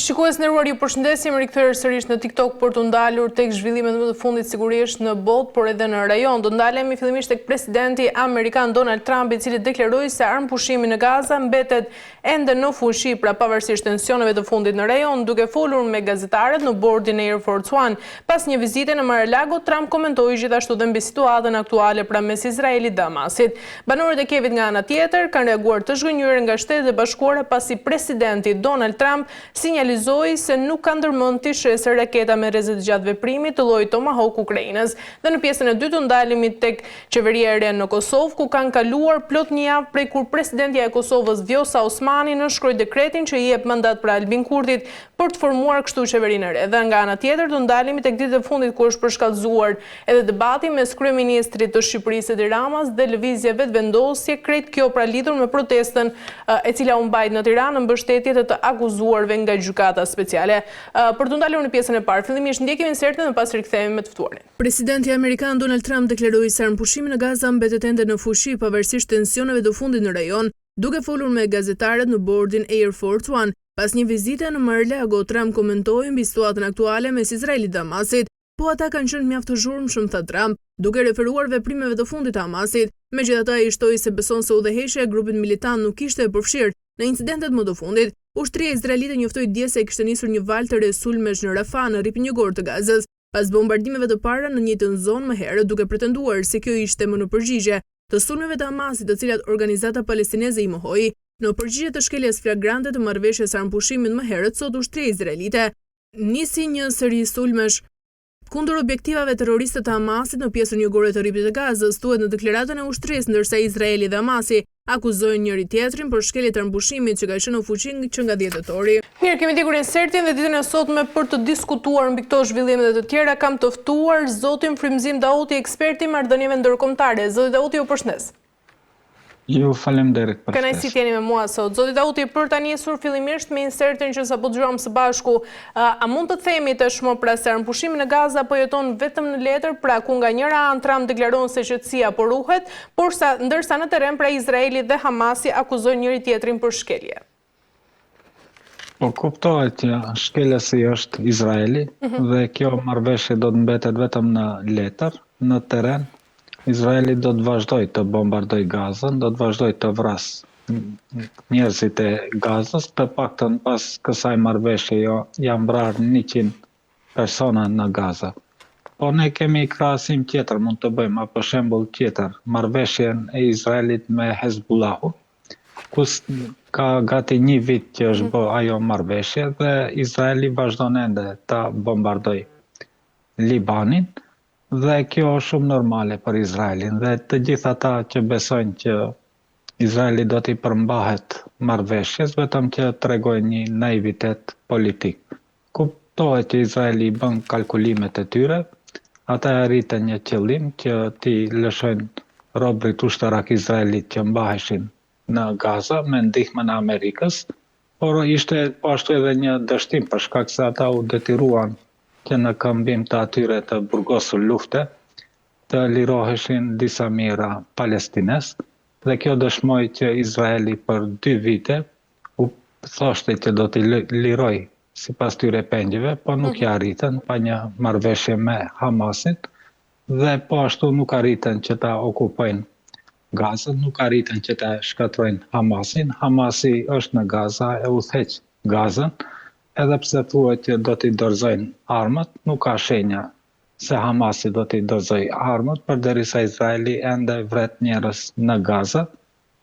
Shikues nderuar, ju përshëndesim, rikthyer sërish në TikTok për të ndalur tek zhvillimet më të fundit sigurisht në botë, por edhe në rajon. Do ndalemi fillimisht tek presidenti amerikan Donald Trump, i cili deklaroi se armpushimi në Gaza mbetet ende në fuqi, pra pavarësisht tensioneve të fundit në rajon, duke folur me gazetarët në bordin e Air Force One. Pas një vizite në Mar-a-Lago, Trump komentoi gjithashtu dhe mbi situatën aktuale pra mes Izraelit dhe Hamasit. Banorët e Kevit nga ana tjetër kanë reaguar të zhgënjur nga Shtetet e Bashkuara pasi presidenti Donald Trump sinjalizoi se nuk ka ndërmend të shesë raketa me rrezet gjatë veprimit të llojit Tomahawk Ukrainës. Dhe në pjesën e dytë do ndalemi tek qeveria e re në Kosovë, ku kanë kaluar plot një javë prej kur presidentja e Kosovës Vjosa Osmani nënshkroi dekretin që i jep mandat për Albin Kurtit për të formuar kështu qeverinë e re. Dhe nga ana tjetër do ndalemi tek ditët e fundit ku është përshkallëzuar edhe debati mes kryeministrit të Shqipërisë Edi Ramas dhe lëvizje vetvendosje, krejt kjo pra lidhur me protestën e cila u mbajt në Tiranë në mbështetje të akuzuarve nga gjykata speciale. Për të ndalur në pjesën e parë, fillimisht ndjekim insertin dhe pas rikthehemi me të ftuarin. Presidenti amerikan Donald Trump deklaroi se armpushimi në Gaza mbetet ende në fuqi pavarësisht tensioneve të fundit në rajon, duke folur me gazetarët në bordin Air Force One. Pas një vizite në Mar-a-Lago, Trump komentoi mbi situatën aktuale mes Izraelit dhe Hamasit. Po ata kanë qenë mjaft të zhurmshëm, tha Trump, duke referuar veprimeve të fundit të Hamasit. Megjithatë, ai shtoi se beson se udhëheqja e grupit militant nuk ishte e përfshirë në incidentet më të fundit. Ushtria izraelite njoftoi dje se kishte nisur një valë të re sulmesh në Rafah, në rripin jugor të Gazës, pas bombardimeve të para në njëjtën zonë më herët, duke pretenduar se kjo ishte më në përgjigje të sulmeve të Hamasit, të cilat organizata palestineze i mohoi. Në përgjigje të shkeljes flagrante të marrëveshjes së armpushimit më herët, sot ushtria izraelite nisi një seri sulmesh kundër objektivave terroriste të Hamasit në pjesën jugore të rripit të Gazës, thuhet në deklaratën e ushtrisë, ndërsa Izraeli dhe Hamasi akuzojnë njëri tjetrin për shkelje të armpushimit që ka qenë në fuqi që nga 10 tetori. Mirë, kemi ndjekur insertin dhe ditën e sotme për të diskutuar mbi këto zhvillime dhe të tjera kam të ftuar zotin Frymëzim Dauti, ekspert i marrëdhënieve ndërkombëtare. Zoti Dauti, ju përshëndes. Ju faleminderit për kënaqësi jeni me mua sot. Zoti Dauti, për ta nisur fillimisht me insertin që sapo dëgjuam së bashku, a mund të themi tashmë pra se armpushimi në Gaza po jeton vetëm në letër, pra ku nga njëra anë Trump deklaron se qetësia po ruhet, ndërsa në terren pra Izraeli dhe Hamasi akuzojnë njëri tjetrin për shkelje? Po kuptohet që shkelësi është Izraeli dhe kjo marrëveshje do të mbetet vetëm në letër, në terren. Izraeli do të vazhdoj të bombardoj Gazën, do të vazhdoj të vras njerëzit e Gazës, të paktën pas kësaj marrëveshje janë vrarë 100 persona në Gazë. Po ne kemi krahasim tjetër, mund të bëjmë, apo shembull tjetër, marrëveshjen e Izraelit me Hezbollahu, ku ka gati një vit që është bë ajo marrëveshje dhe Izraeli vazhdon ende ta bombardoj Libanin. Dhe kjo është shumë normale për Izraelin dhe të gjithë ata që besojnë që Izraeli do t'i përmbahet marrëveshjes, vetëm që tregojnë një naivitet politik. Kuptohet që Izraeli bën kalkulimet e tyre, ata arritën një qëllim që t'i lëshojnë robërit ushtarak Izraelit që mbaheshin në Gaza me ndihmën e Amerikës, por ishte po ashtu edhe një dështim për shkak se ata u detyruan që në këmbim të atyre të burgosur lufte, të liroheshin disa mijëra palestines, dhe kjo dëshmoi që Izraeli për 2 vite u thoshte që do t'i liroj sipas tyre pengjeve, po nuk ja arritën pa një marrëveshje me Hamasin, dhe po ashtu nuk arritën që ta okupojnë Gazën, nuk arritën që ta shkatrojnë Hamasin. Hamasi është në Gaza, e udhëheq Gazën, edhe pse thuhet që do t'i dorëzojnë armët, nuk ka shenja se Hamasi do t'i dorëzoj armët, përderisa Izraeli ende vret njerëz në Gazë,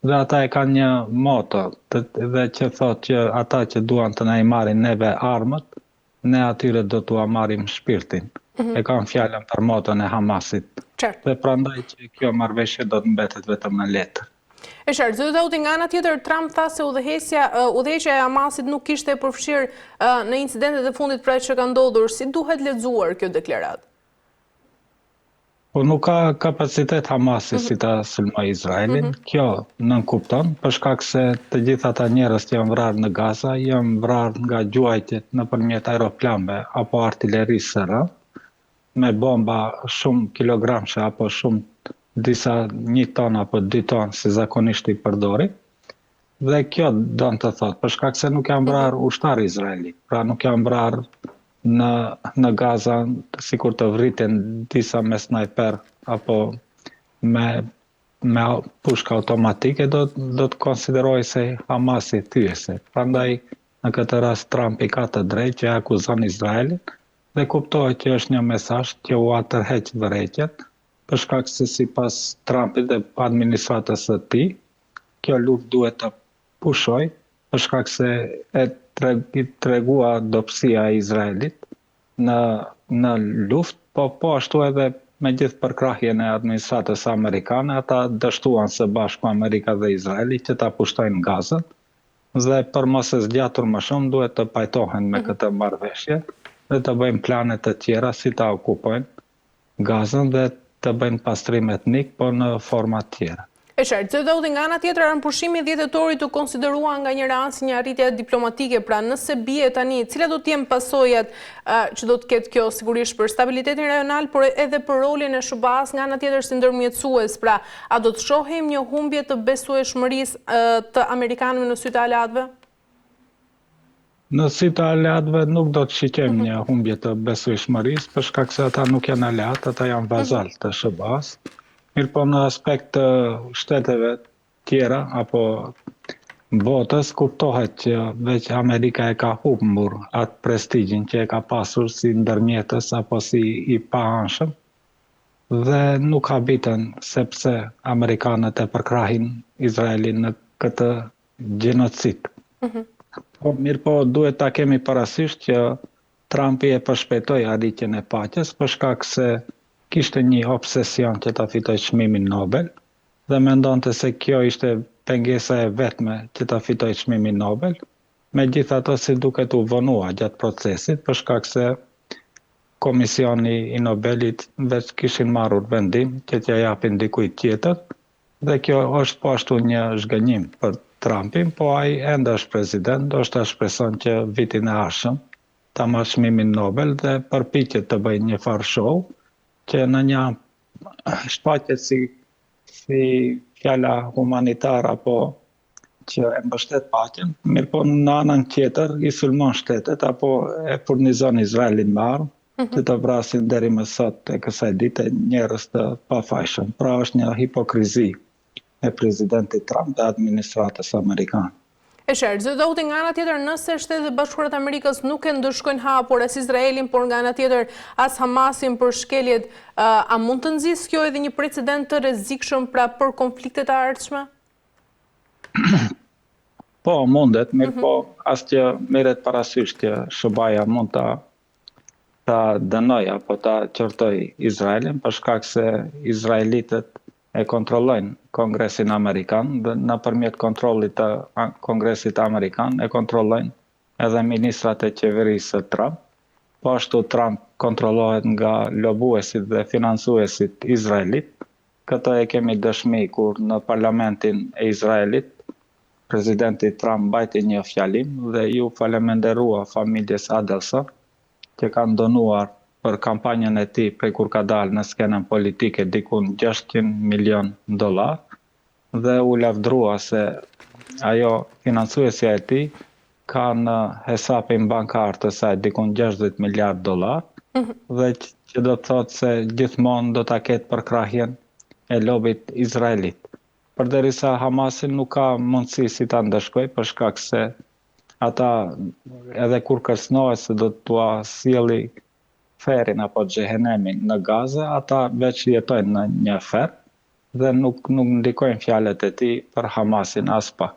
dhe ata e kanë një moto, dhe që thotë që ata që duan të na i marrin neve armët, ne atyre do t'u marrim shpirtin. E kanë fjalën për moton e Hamasit. Dhe prandaj që kjo marrëveshje do të mbetet vetëm në letër. E qartë, zoti Dauti, nga ana tjetër Trump tha se udhëheqja e Hamasit nuk kishte përfshirë në incidentet e fundit pra që ka ndodhur. Si duhet lexuar kjo deklaratë? Po nuk ka kapacitet Hamasi si ta sulmoj Izraelin. Kjo nënkupton, për shkak se të gjithë ata njerëz që janë vrarë në Gaza janë vrarë nga gjuajtjet nëpërmjet aeroplanëve apo artillerisë së rrë, me bomba shumë kilogramshe apo shumë disa 1 ton apo 2 ton si zakonisht i përdori, Dhe kjo do të thotë, për shkak se nuk janë vrarë ushtar izraelit, pra nuk janë vrarë në Gaza, sikur të vriten disa me snajper apo me pushka automatike, do të konsideroj se Hamasi thyese. Prandaj, në këtë rast, Trump i ka të drejtë që akuzon Izraelin dhe kuptohet që është një mesazh që u atërheq vërejtjet, për shkak se sipas Trumpit dhe administratës së tij, kjo luftë duhet të pushoj, për shkak se e tregua dobësia e Izraelit në luftë, po ashtu edhe me gjithë përkrahjen e administratës amerikane, ata dështuan së bashku Amerika dhe Izraeli që ta pushtojnë Gazën, dhe për mos e zgjatur më shumë duhet të pajtohen me këtë marrëveshje dhe të bëjnë plane të tjera si ta okupojnë Gazën dhe të bëjnë pastrim etnik, po në forma tjera. E qartë, zoti, nga ana tjetër, rënpushimi 10 tetorit të konsiderua nga një ranë si një arritje diplomatike, pra nëse bie tani, cilat do të jenë pasojat që do të ketë kjo sigurisht për stabilitetin rajonal, por edhe për rolin e SBA-s nga ana tjetër si ndërmjetësues, pra a do të shohim një humbje të besueshmërisë të amerikanëve në sy të aleatëve? Në sy të aleatëve nuk do të shiqem një humbje të besueshmërisë, për shkak se ata nuk janë aleatë, ata janë vazall të SBA-s. Mirë po në aspekt të shteteve tjera, apo botës, kuptohet që veç Amerika e ka humbur atë prestigjin që e ka pasur si ndërmjetës apo si i paanshëm, dhe nuk habiten sepse Amerikanët e përkrahin Izraelin në këtë gjenocid. Po, mirë po duhet ta kemi parasysh që Trumpi e përshpejtoi arritjen e paqes për shkak se kishte një obsesion që ta fitoj çmimin Nobel dhe mendonte se kjo ishte pengesa e vetme që ta fitoj çmimin Nobel, megjithatë si duket u vonua gjatë procesit për shkak se Komisioni i Nobelit veç kishin marrur vendim që t'ja japin dikujt tjetër, dhe kjo është po ashtu një zhgënjim për Trumpin, po ai ende është president, ndoshta shpreson që vitin e ardhshëm ta marrë çmimin Nobel dhe përpiqet të bëjë një farë show që në një shfaqet si fjala humanitar apo që e mbështet paqen, mirë po në anën tjetër i sulmon shtetet apo e furnizon Izraelin me armë që të vrasin deri më sot e kësaj dite njerëz të pafajshëm. Pra është një hipokrizi e presidentit Trump dhe administratës amerikane. E qartë, zoti, nga ana tjetër, nëse Shtetet e Bashkuara të Amerikës nuk e ndëshkojnë hapur as Izraelin, por nga ana tjetër as Hamasin për shkeljet, a mund të nxjisë kjo edhe një precedent të rrezikshëm pra për konfliktet e ardhshme? Po, mundet, mirë po as që merret parasysh që SBA-ja mund ta dënoj apo ta qortoj Izraelin për shkak se izraelitët e kontrollojnë Kongresin Amerikan dhe nëpërmjet kontrollit të Kongresit Amerikan e kontrollojnë edhe ministrat e qeverisë së Trump. Po ashtu Trump kontrollohet nga lobuesit dhe financuesit izraelit. Këtë e kemi dëshmi kur në parlamentin e Izraelit presidenti Trump mbajti një fjalim dhe ju faleminderua familjes Adelson që kanë donuar për kampanjën e tij prej kur ka dalë në skenën politike dikun $600 milion dhe u lavdrua se ajo financuesja e tij ka në hesapin bankar të saj dikun $60 miliard dhe që do të thotë se gjithmonë do ta ketë përkrahjen e lobit izraelit. Përderisa Hamasin nuk ka mundësi si ta ndëshkoj për shkak se ata edhe kur kërcënohet se do t'ua sjelli ferin apo xhehenemin në Gazë, ata veç jetojnë në një fer dhe nuk ndikojnë fjalët e tij për Hamasin as pak.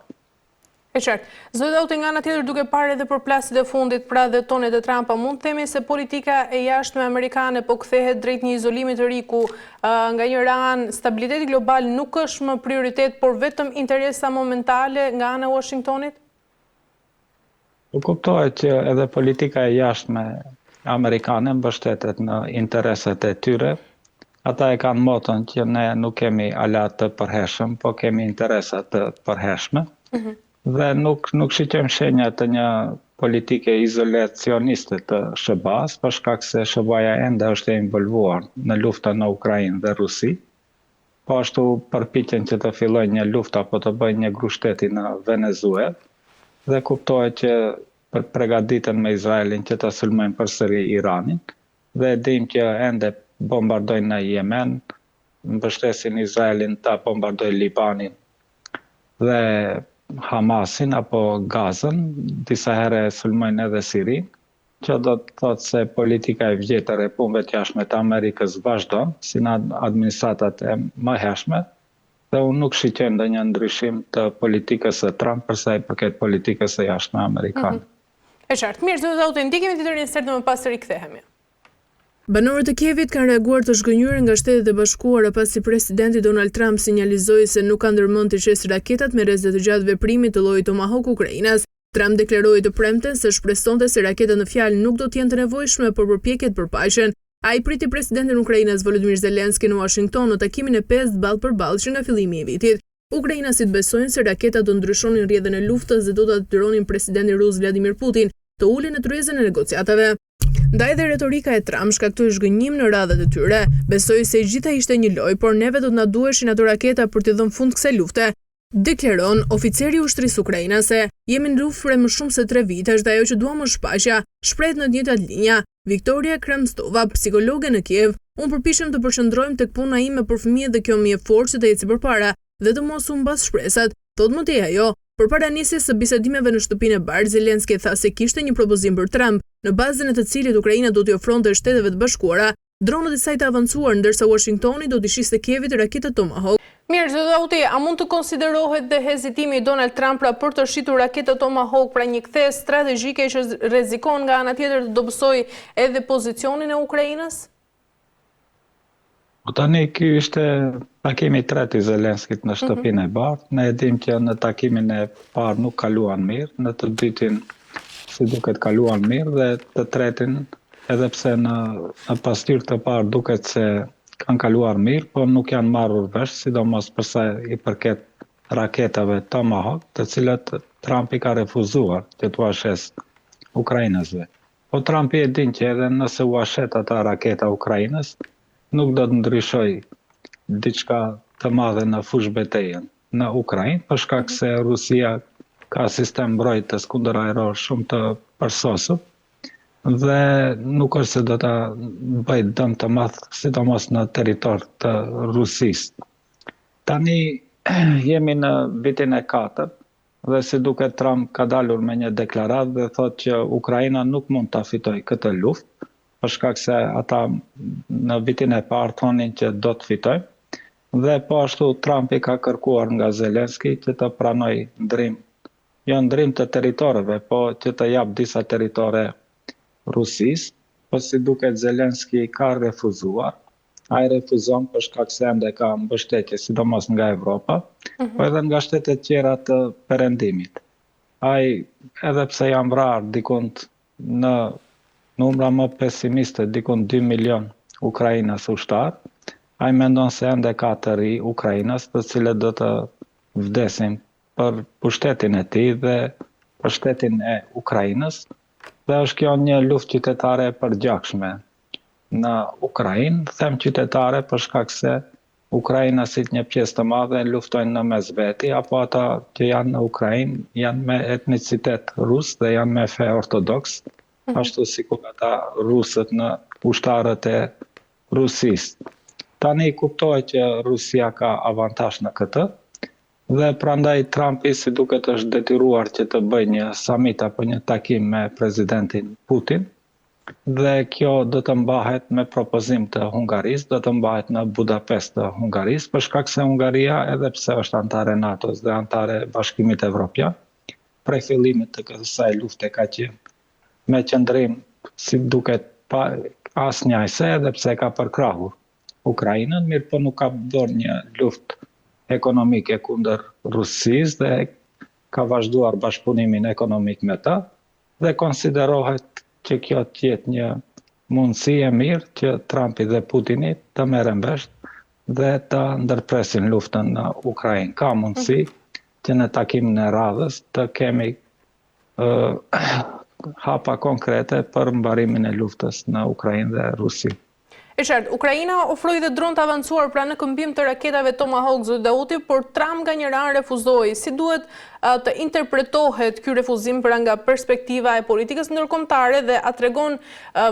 E qartë. Zoti, nga ana tjetër duke parë edhe përplasjet e fundit pra dhe tonet e Trumpa, mund të themi se politika e jashtme amerikane po kthehet drejt një izolimi të ri ku nga një anë stabiliteti global nuk është më prioritet, por vetëm interesa momentale nga ana e Washingtonit? Po kuptohet që edhe politika e jashtme amerikane mbështetet në interesat e tyre. Ata e kanë moton që ne nuk kemi aleat të përhershëm, po kemi interesat të përhershme. Dhe nuk shiqem shenja të një politike izolacioniste të SBA-s, për shkak se SBA-ja ende është e involvuar në luftën në Ukrainë dhe Rusi. po ashtu përpiqen që të fillojë një luftë apo të bëjë një grushteti në Venezuelë dhe kuptohet që përgatiten me Izraelin që të sulmojnë përsëri Iranin dhe dim që ende bombardojnë në Yemen, mbështesin Izraelin ta bombardojë Libanin dhe Hamasin apo Gazën, disa herë sulmojnë edhe Sirin, që do të thotë se politika e vjetër e punëve të jashtme të Amerikës vazhdon, si në administratat e mëhershme, dhe unë nuk shiqej ndonjë ndryshim të politikës së Trump për sa i përket politikës së jashtme amerikane. E qartë, mirë, zoti Dauti, ndiqemi tjetër një sert më pas të rikthehemi. Banorët e Kievit kanë reaguar të zhgënjur nga Shtetet e Bashkuara pasi presidenti Donald Trump sinjalizoi se nuk ka ndërmend të shesë raketat me rrezë të gjatë veprimit të llojit Tomahawk Ukrainas. Trump deklaroi të premten se shpresonte se raketat në fjalë nuk do të jenë të nevojshme për përpjekjet për paqen. Ai priti presidentin e Ukrainës Volodymyr Zelenski në Washington në takimin e 5 ballë-për-ballë që nga fillimi i vitit. Ukrainasit besojnë se raketat do ndryshonin rrjedhën e luftës dhe do ta detyronin presidentin rus Vladimir Putin të ulen në tryezën e negociatave. Ndaj dhe retorika e Trump shkaktoi zhgënjim në radhët e tyre. Besoi se gjitha ishte një lojë, por neve do të na duheshin ato raketa për të dhënë fund kësaj lufte. Deklaron oficeri i ushtrisë ukrainase, jemi në luftë për më shumë se 3 vitesh dhe ajo që duam është paqja, shpreh në të njëjtat linja Viktoria Kramstova, psikologe në Kiev. Unë përpiqem të përqendrohem tek puna ime për fëmijët dhe kjo më jep forcë të eci përpara dhe të mos u mbas shpresat, thot më tej ajo. Përpara nisjes së bisedimeve në shtëpinë e Bardh, Zelenski tha se kishte një propozim për Trump, në bazën e të cilit Ukraina do t'i ofronte Shteteve të Bashkuara dronët e saj të avancuar, ndërsa Washingtoni do t'i shiste Kievit raketat Tomahawk. Mirë, zoti Dauti, a mund të konsiderohet dhe hezitimi i Donald Trump për të shitur raketat Tomahawk pra një kthes strategjike që rrezikon nga ana tjetër të dobësojë edhe pozicionin e Ukrainës? Tani ky ishte takimi i tretë i Zelenskit në shtëpinë e Bardh. Ne e dim që në takimin e parë nuk kaluan mirë, në të dytin si duket kaluan mirë dhe të tretin edhe pse në pasqyrë të parë duket se kanë kaluar mirë, por nuk janë marrur vesh, sidomos përsa i përket raketave Tomahawk, të cilat Trump i ka refuzuar që t'u ashes Ukrainasve. Po Trumpi e din që edhe nëse u ashet ata raketa Ukrainës, nuk do të ndryshoj diçka të madhe në fush betejën në Ukrainë, për shkak se Rusia ka sistem mbrojtës kundër ajror shumë të përsosur dhe nuk është se do ta bëjë dëm të madh sidomos në territor të Rusisë. Tani jemi në vitin e 4 dhe si duket Trump ka dalur me një deklaratë dhe thotë që Ukraina nuk mund ta fitojë këtë luftë, për shkak se ata në vitin e parë thonin që do të fitojë. Dhe po ashtu Trumpi ka kërkuar nga Zelenski që të pranoj ndrim, jo ndrim të territoreve, po që të jap disa territore Rusisë, po si duket Zelenski ka refuzuar. Ai refuzon për shkak se ende ka mbështetje, sidomos nga Evropa, po edhe nga shtetet tjera të perëndimit. Ai edhe pse janë vrarë dikund në numra më pesimiste, dikund 2 milion Ukrainas ushtar, ai mendon se ende ka të ri Ukrainas, të cilët do të vdesin për pushtetin e tij dhe për shtetin e Ukrainës. Dhe është kjo një luftë qytetare e përgjakshme në Ukrainë, them qytetare për shkak se ukrainasit një pjesë të madhe luftojnë në mes veti, apo ata që janë në Ukrainë janë me etnicitet rus dhe janë me fe ortodoks, ashtu sikur ata rusët në ushtarët e Rusisë. Tani kuptohet që Rusia ka avantazh në këtë dhe prandaj Trumpi si duket është detyruar që të bëjë një summit apo një takim me presidentin Putin dhe kjo do të mbahet me propozim të Hungarisë, do të mbahet në Budapest të Hungarisë, për shkak se Hungaria, edhe pse është antare NATO-s dhe antare Bashkimit Evropian, prej fillimit të kësaj lufte ka qenë me qëndrim si duket pa asnjëse, edhe pse ka përkrahur Ukrainën, mirë po nuk ka bërë një luftë ekonomike kundër Rusisë dhe ka vazhduar bashkëpunimin ekonomik me ta dhe konsiderohet që kjo të jetë një mundësi e mirë që Trumpi dhe Putini të merren vesh dhe të ndërpresin luftën në Ukrainë. Ka mundësi që në takimin e radhës të kemi hapa konkrete për mbarimin e luftës në Ukrainë dhe Rusi. E qartë, Ukraina ofroi dhe dronë të avancuar pra në këmbim të raketave Tomahawk zoti Dauti, por Trump nga njëra anë refuzoi. Si duhet të interpretohet ky refuzim pra nga perspektiva e politikës ndërkombëtare dhe a tregon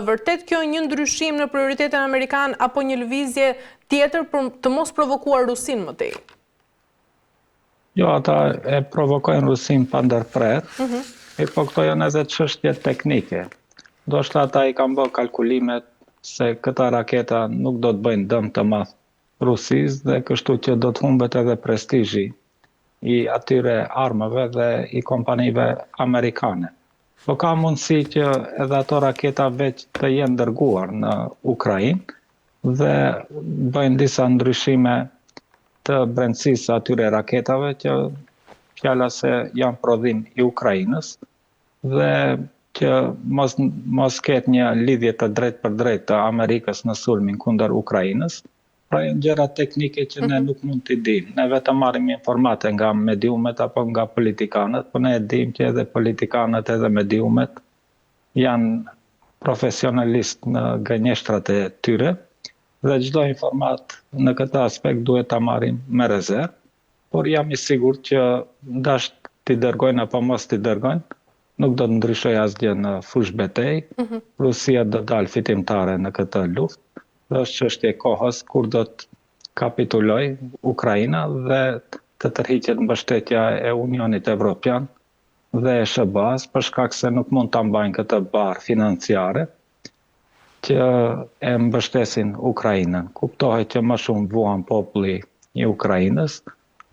vërtet kjo një ndryshim në prioritetin amerikan apo një lëvizje tjetër për të mos provokuar Rusin më tej? Jo, ata e provokojnë Rusin pa ndërprer, po këto janë edhe çështje teknike. Ndoshta ata i kanë bërë kalkulimet se këta raketa nuk do të bëjnë dëm të madh Rusisë dhe kështu që do të humbet edhe prestizhi i atyre armëve dhe i kompanive amerikane. Po ka mundësi që edhe ato raketa veç të jenë dërguar në Ukrainë dhe bëjnë disa ndryshime të brendësisë atyre raketave që fjala se janë prodhim i Ukrainës dhe që mos ketë një lidhje të drejt për drejt të Amerikës në sulmin kundër Ukrainës. Pra janë gjëra teknike që ne nuk mund t'i dim. Ne vetëm marrim informate nga mediumet apo nga politikanët, por ne e dim që edhe politikanët edhe mediumet janë profesionalistë në gënjeshtrat e tyre dhe çdo informat në këtë aspekt duhet ta marrim me rezervë, por jam i sigurt që ndash t'i dërgojnë apo mos t'i dërgojnë, nuk do të ndryshoj asgjë në fush betej. Rusia do dalë fitimtare në këtë luftë. Dhe është çështje e kohës kur do të kapituloj Ukraina dhe të tërhiqet mbështetja e Unionit Evropian dhe e SBA-s për shkak se nuk mund ta mbajnë këtë barë financiare që e mbështesin Ukrainën. Kuptohet që më shumë vuan populli i Ukrainës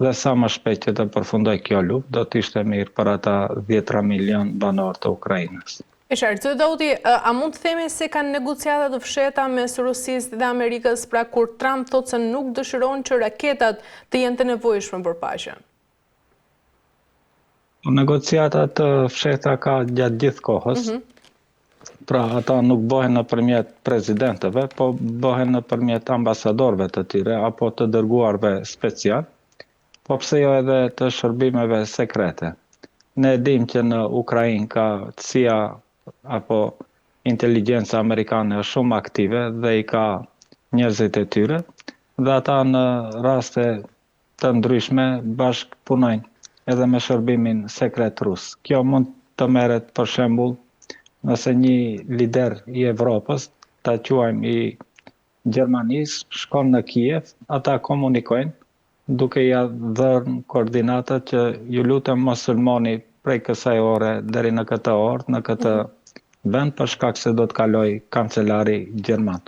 dhe sa më shpejt që të përfundoj kjo luftë, do të ishte mirë për ata 10 milion banor të Ukrainës. E qartë, zoti Dauti, a mund të themi se kanë negociata të fshehta mes Rusisë dhe Amerikës pra kur Trump thotë se nuk dëshiron që raketat të jenë të nevojshme për paqen? Negociata të fshehta ka gjatë gjithë kohës. Pra ata nuk bëhen nëpërmjet presidentëve, po bëhen nëpërmjet ambasadorëve të tyre apo të dërguarve special. Po pse jo edhe të shërbimeve sekrete. Ne dim që në Ukrainë ka CIA apo inteligjenca amerikane është shumë aktive dhe i ka njerëzit e tyre dhe ata në raste të ndryshme bashkë punojnë edhe me shërbimin sekret rus. Kjo mund të merret për shembull nëse një lider i Evropës, ta quajmë i Gjermanisë, shkon në Kiev, ata komunikojnë duke ja dhënë koordinatat që ju lutem mos sulmoni prej kësaj ore deri në këtë orë, në këtë vend për shkak se do të kaloj kancelari gjerman.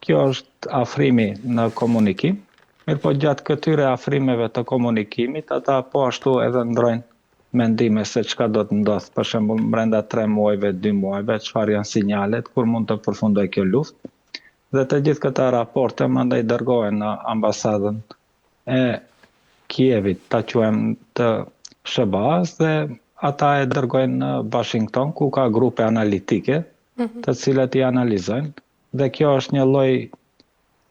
Kjo është afrimi në komunikim, mirë po gjatë këtyre afrimeve të komunikimit, ata po ashtu edhe ndrojnë mendime se çka do të ndodhë, për shembull brenda 3 muajve, 2 muajve, çfarë janë sinjalet kur mund të përfundoj kjo luftë. Dhe të gjithë këta raporte mandej dërgohen në ambasadën e Kievit, ta quajmë të SBA-s dhe ata e dërgojnë në Washington ku ka grupe analitike të cilat i analizojnë dhe kjo është një lloj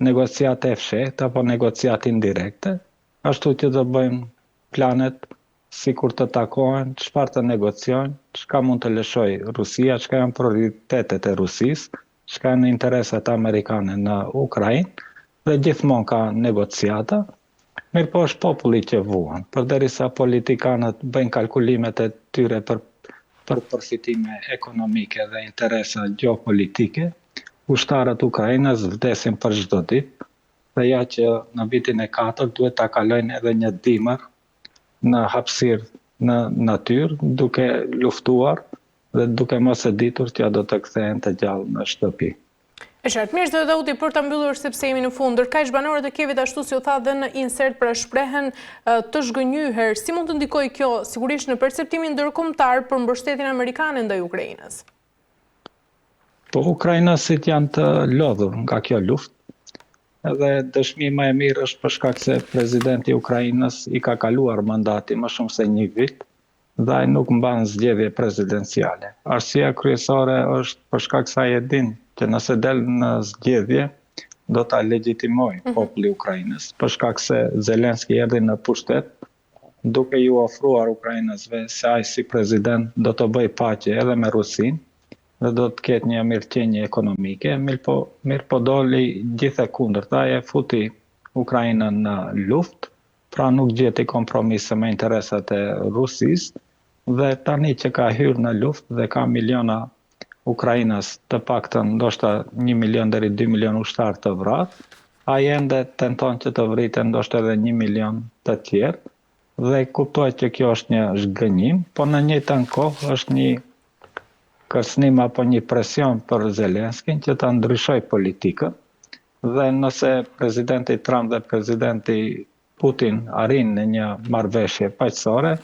negociate e fshehtë apo negociate indirekte, ashtu që do bëjmë planet si kur të takohen, çfarë të negociojnë, çka mund të lëshojë Rusia, çka janë prioritetet e Rusisë, çka janë interesat amerikane në Ukrainë dhe gjithmonë ka negociata. Mirë po është populli që vuan, përderisa politikanët bëjnë kalkulimet e tyre për përfitime ekonomike dhe interesa gjeopolitike, ushtarët Ukrainës vdesin për çdo ditë, dhe ja që në vitin e 4 duhet ta kalojnë edhe një dimër në hapësirë në natyrë, duke luftuar dhe duke mos e ditur që do të kthehen të gjallë në shtëpi. E qartë, mirë zoti Dauti, për ta mbyllur sepse jemi në fund, ndërkaq banorët e Kievit ashtu si u tha dhe në insert pra shprehen të zhgënjur, si mund të ndikojë kjo sigurisht në perceptimin ndërkombëtar për mbështetjen amerikane ndaj Ukrainës? Po ukrainasit janë të lodhur nga kjo luftë. Edhe dëshmi më e mirë është për shkak se presidenti i Ukrainës i ka kaluar mandati më shumë se 1 vit dhe ai nuk mban zgjedhje prezidenciale. Arsyeja kryesore është për shkak se ai e din që nëse del në zgjedhje do ta legjitimojë populli i Ukrainës, për shkak se Zelenski erdhi në pushtet duke ju ofruar ukrainasve se ai si president do të bëjë paqe edhe me Rusinë dhe do të ketë një mirëqenie ekonomike, mirë po doli gjithë e kundërta, e futi Ukrainën në luftë, pra nuk gjeti kompromise me interesat e Rusisë, dhe tani që ka hyrë në luftë dhe ka miliona Ukrainas, të paktën ndoshta 1 milion deri 2 milion ushtarë të vrarë, ai ende tenton që të vriten ndoshta edhe 1 milion të tjerë, dhe kuptohet që kjo është një zhgënjim, po në njëjtën kohë është një kërcënim apo një presion për Zelenskin që ta ndryshoj politikën, dhe nëse presidenti Trump dhe presidenti Putin arrin në një marrëveshje paqësore,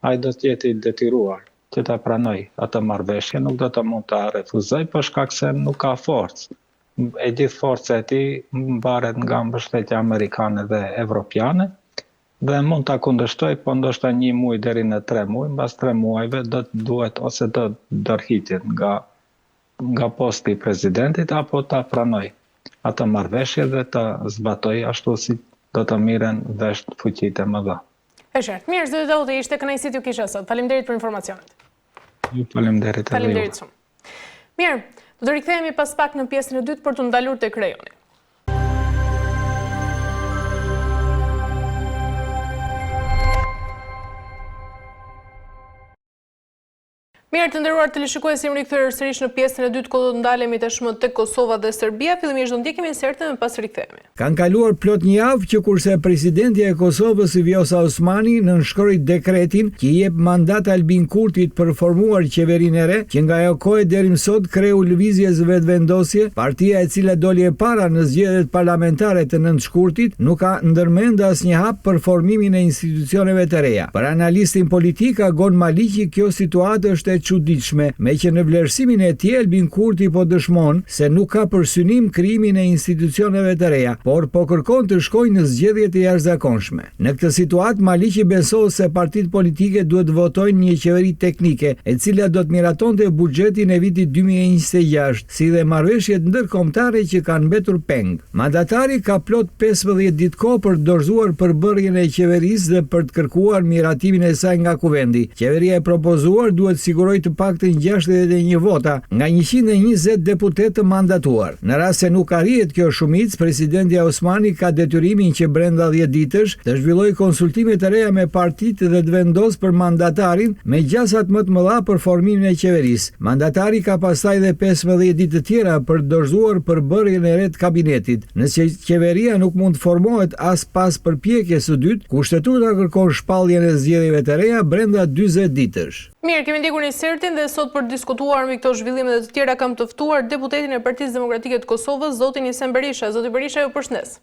ai do të jetë i detyruar që ta pranoj atë marrëveshje, nuk do të mund ta refuzoj për shkak se nuk ka forcë. E gjithë forca e tij mbaret nga mbështetja amerikane dhe evropiane, dhe mund ta kundërshtoj, po ndoshta 1 muaj deri në 3 muaj, mbas 3 muajve do të duhet ose do dërhiqet nga posti i presidentit apo ta pranoj atë marrëveshje dhe ta zbatoj ashtu si do të mirën vesh fuqitë e mëdha. E qartë. Mirë, zoti Daudi, ishte kënaqësi t'ju kisha sot. Faleminderit për informacionet. Ju faleminderit edhe ju. Faleminderit shumë. Mirë, do të rikthehemi pas pak në pjesën e dytë për të ndalur tek rejoni. Mirë të nderuar teleshikues, jemi rikthyer sërish në pjesën e dytë ku do të ndalemi tashmë tek Kosova dhe Serbia. Fillimisht do ndjekim insertin dhe pas rikthehemi. Kanë kaluar plot një javë që kurse presidentja e Kosovës Vjosa Osmani nënshkroi dekretin që i jep mandat Albin Kurtit për formuar qeverinë e re, që nga ajo kohë deri më sot kreu lëvizjes vetvendosje, partia e cila doli e para në zgjedhjet parlamentare të 9 shkurtit nuk ka ndërmend asnjë hap për formimin e institucioneve të reja. Për analistin politik Agon Maliqi, kjo situatë është çuditshme, me që në vlerësimin e tij Albin Kurti po dëshmon se nuk ka për synim krijimin e institucioneve të reja, por po kërkon të shkojnë në zgjedhje të jashtëzakonshme. Në këtë situatë Maliqi beson se partitë politike duhet të votojnë një qeveri teknike, e cila do të miratonte buxhetin e vitit 2026, si dhe marrëveshjet ndërkombëtare që kanë mbetur peng. Mandatari ka plot 15 ditë kohë për të dorëzuar përbërjen e qeverisë dhe për të kërkuar miratimin e saj nga kuvendi. Qeveria e propozuar duhet siguroj të paktën 61 vota nga 120 deputet të mandatuar. Në rast se nuk arrihet kjo shumicë, presidenti Osmani ka detyrimin që brenda 10 ditësh të zhvillojë konsultime të reja me partitë dhe të vendosë për mandatarin me gjasat më të mëdha për formimin e qeverisë. Mandatari ka pastaj edhe 15 ditë të tjera për të dorëzuar përbërjen e re të kabinetit. Nëse qeveria nuk mund të formohet as pas përpjekjes së dytë, kushtetuta kërkon shpalljen e zgjedhjeve të reja brenda 40 ditësh. Mirë, kemi ndjekur insertin dhe sot për të diskutuar mbi këto zhvillime dhe të tjera kam të ftuar deputetin e Partisë Demokratike të Kosovës, zotin Isem Berisha. Zoti Berisha, ju përshëndes.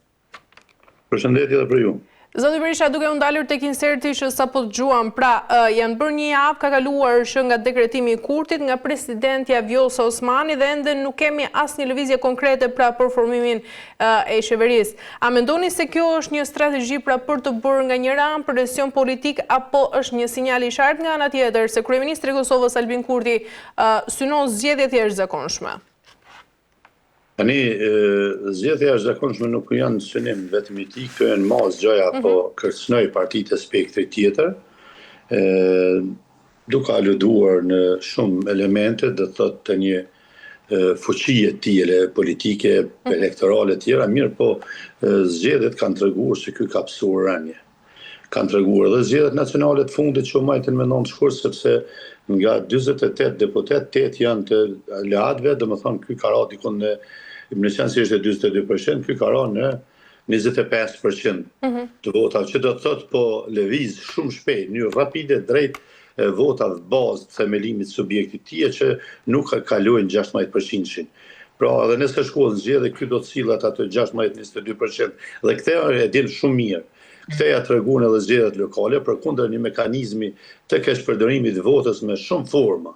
Përshëndetje edhe për ju. Zoti Berisha, duke u ndalur tek inserti që sapo dëgjuam, pra janë bërë një javë ka kaluar që nga dekretimi i Kurtit, nga presidentja Vjosa Osmani dhe ende nuk kemi asnjë lëvizje konkrete pra për formimin e qeverisë. A mendoni se kjo është një strategji pra për të bërë nga njëra anë presion politik apo është një sinjal i qartë nga ana tjetër se kryeministri i Kosovës Albin Kurti synon zgjedhje të jashtëzakonshme? Tani, zgjedhja e jashtëzakonshme nuk janë synim vetëm i tij, këto janë mas gjoja apo kërcënoi partitë e spektrit tjetër, duke aluduar në shumë elemente, do të thotë të një fuqie të tjera politike, elektorale të tjera, mirë po zgjedhjet kanë treguar se ky ka psuar rënje. Kanë treguar edhe zgjedhjet nacionale të fundit që u majtën me 9 shkurt, sepse nga 48 deputet, 8 janë të lehatëve, domethënë ky ka ra dikon në qenë si ishte 42%, ky ka ra në 25% të votave, që do të thotë po lëviz shumë shpejt, një rapide drejt votave bazë të themelimit subjektit tij që nuk kalojnë 16%. Pra edhe nëse shkohet zgjedhje, ky do të sillet atë 16-22%, dhe këtë e din shumë mirë. Këtë ja treguan edhe zgjedhjet lokale, përkundër një mekanizmi të keqpërdorimit të votës me shumë forma.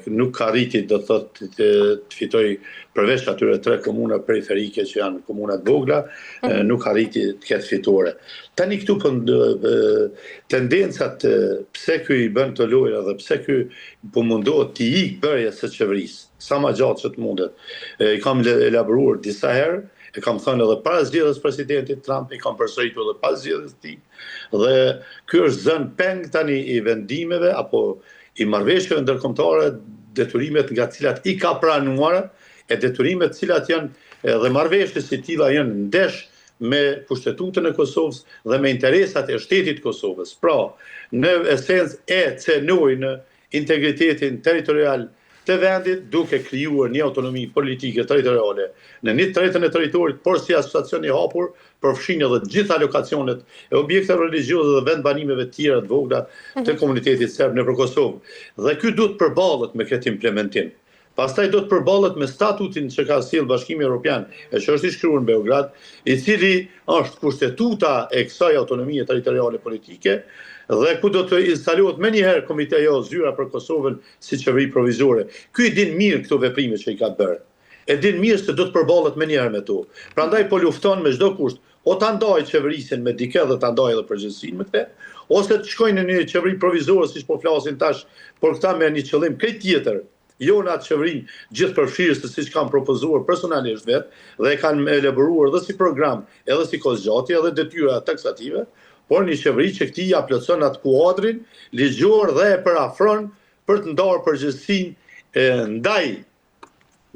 Nuk ka arriti do të thotë të fitoj përveç atyre 3 komuna periferike që janë komunat vogla, nuk arriti të ketë fitore. Tani këtu tendencat pse ky i bën të lojra dhe pse ky po mundohet të ikë bërjes së qeverisë, sa më gjatë që të mundet. I kam elaboruar disa herë, e kam thënë edhe para zgjedhjes presidentit Trump, i kam përsëritur edhe pas zgjedhjes tij, dhe ky është zënë peng tani i vendimeve apo i marrëveshjeve ndërkombëtare detyrimet nga cilat i ka pranuar, e detyrimet cilat janë dhe marrëveshjes si tilla janë ndesh me kushtetutën e Kosovës dhe me interesat e shtetit Kosovës. Pra, në esencë e cenojnë integritetin territorial të vendit duke krijuar një autonomi politike territoriale në një tretën e territorit, por si asociacion i hapur përfshin edhe të gjitha lokacionet e objekteve religjioze dhe vendbanimeve të tjera të vogla të komunitetit serb nëpër Kosovë. Dhe ky duhet përballet me këtë implementim. Pastaj do të përballet me statutin që ka sjellë Bashkimi Evropian, e që është i shkruar në Beograd, i cili është kushtetuta e kësaj autonomie territoriale politike, dhe ku do të instalohet menjëherë komiteja zyra për Kosovën si qeveri provizore. Ky i din mirë këto veprime që i ka bërë. E din mirë se do të përballet menjëherë me to. Prandaj po lufton me çdo kusht, o ta ndajë qeverisin me dikë dhe ta ndajë edhe përgjegjësinë me këtë, ose të shkojnë në një qeveri provizore, siç po flasin tash, por këta me një qëllim krejt tjetër. Jo në atë qeverinë gjithë përfshirës të siç kanë propozuar personalisht vetë dhe e kanë elaboruar edhe si program, edhe si kozgjatje, edhe detyra taksative, por një qeveri që këtij ja plotson atë kuadrin ligjor dhe e parafron për të ndarë përgjegjësinë ndaj,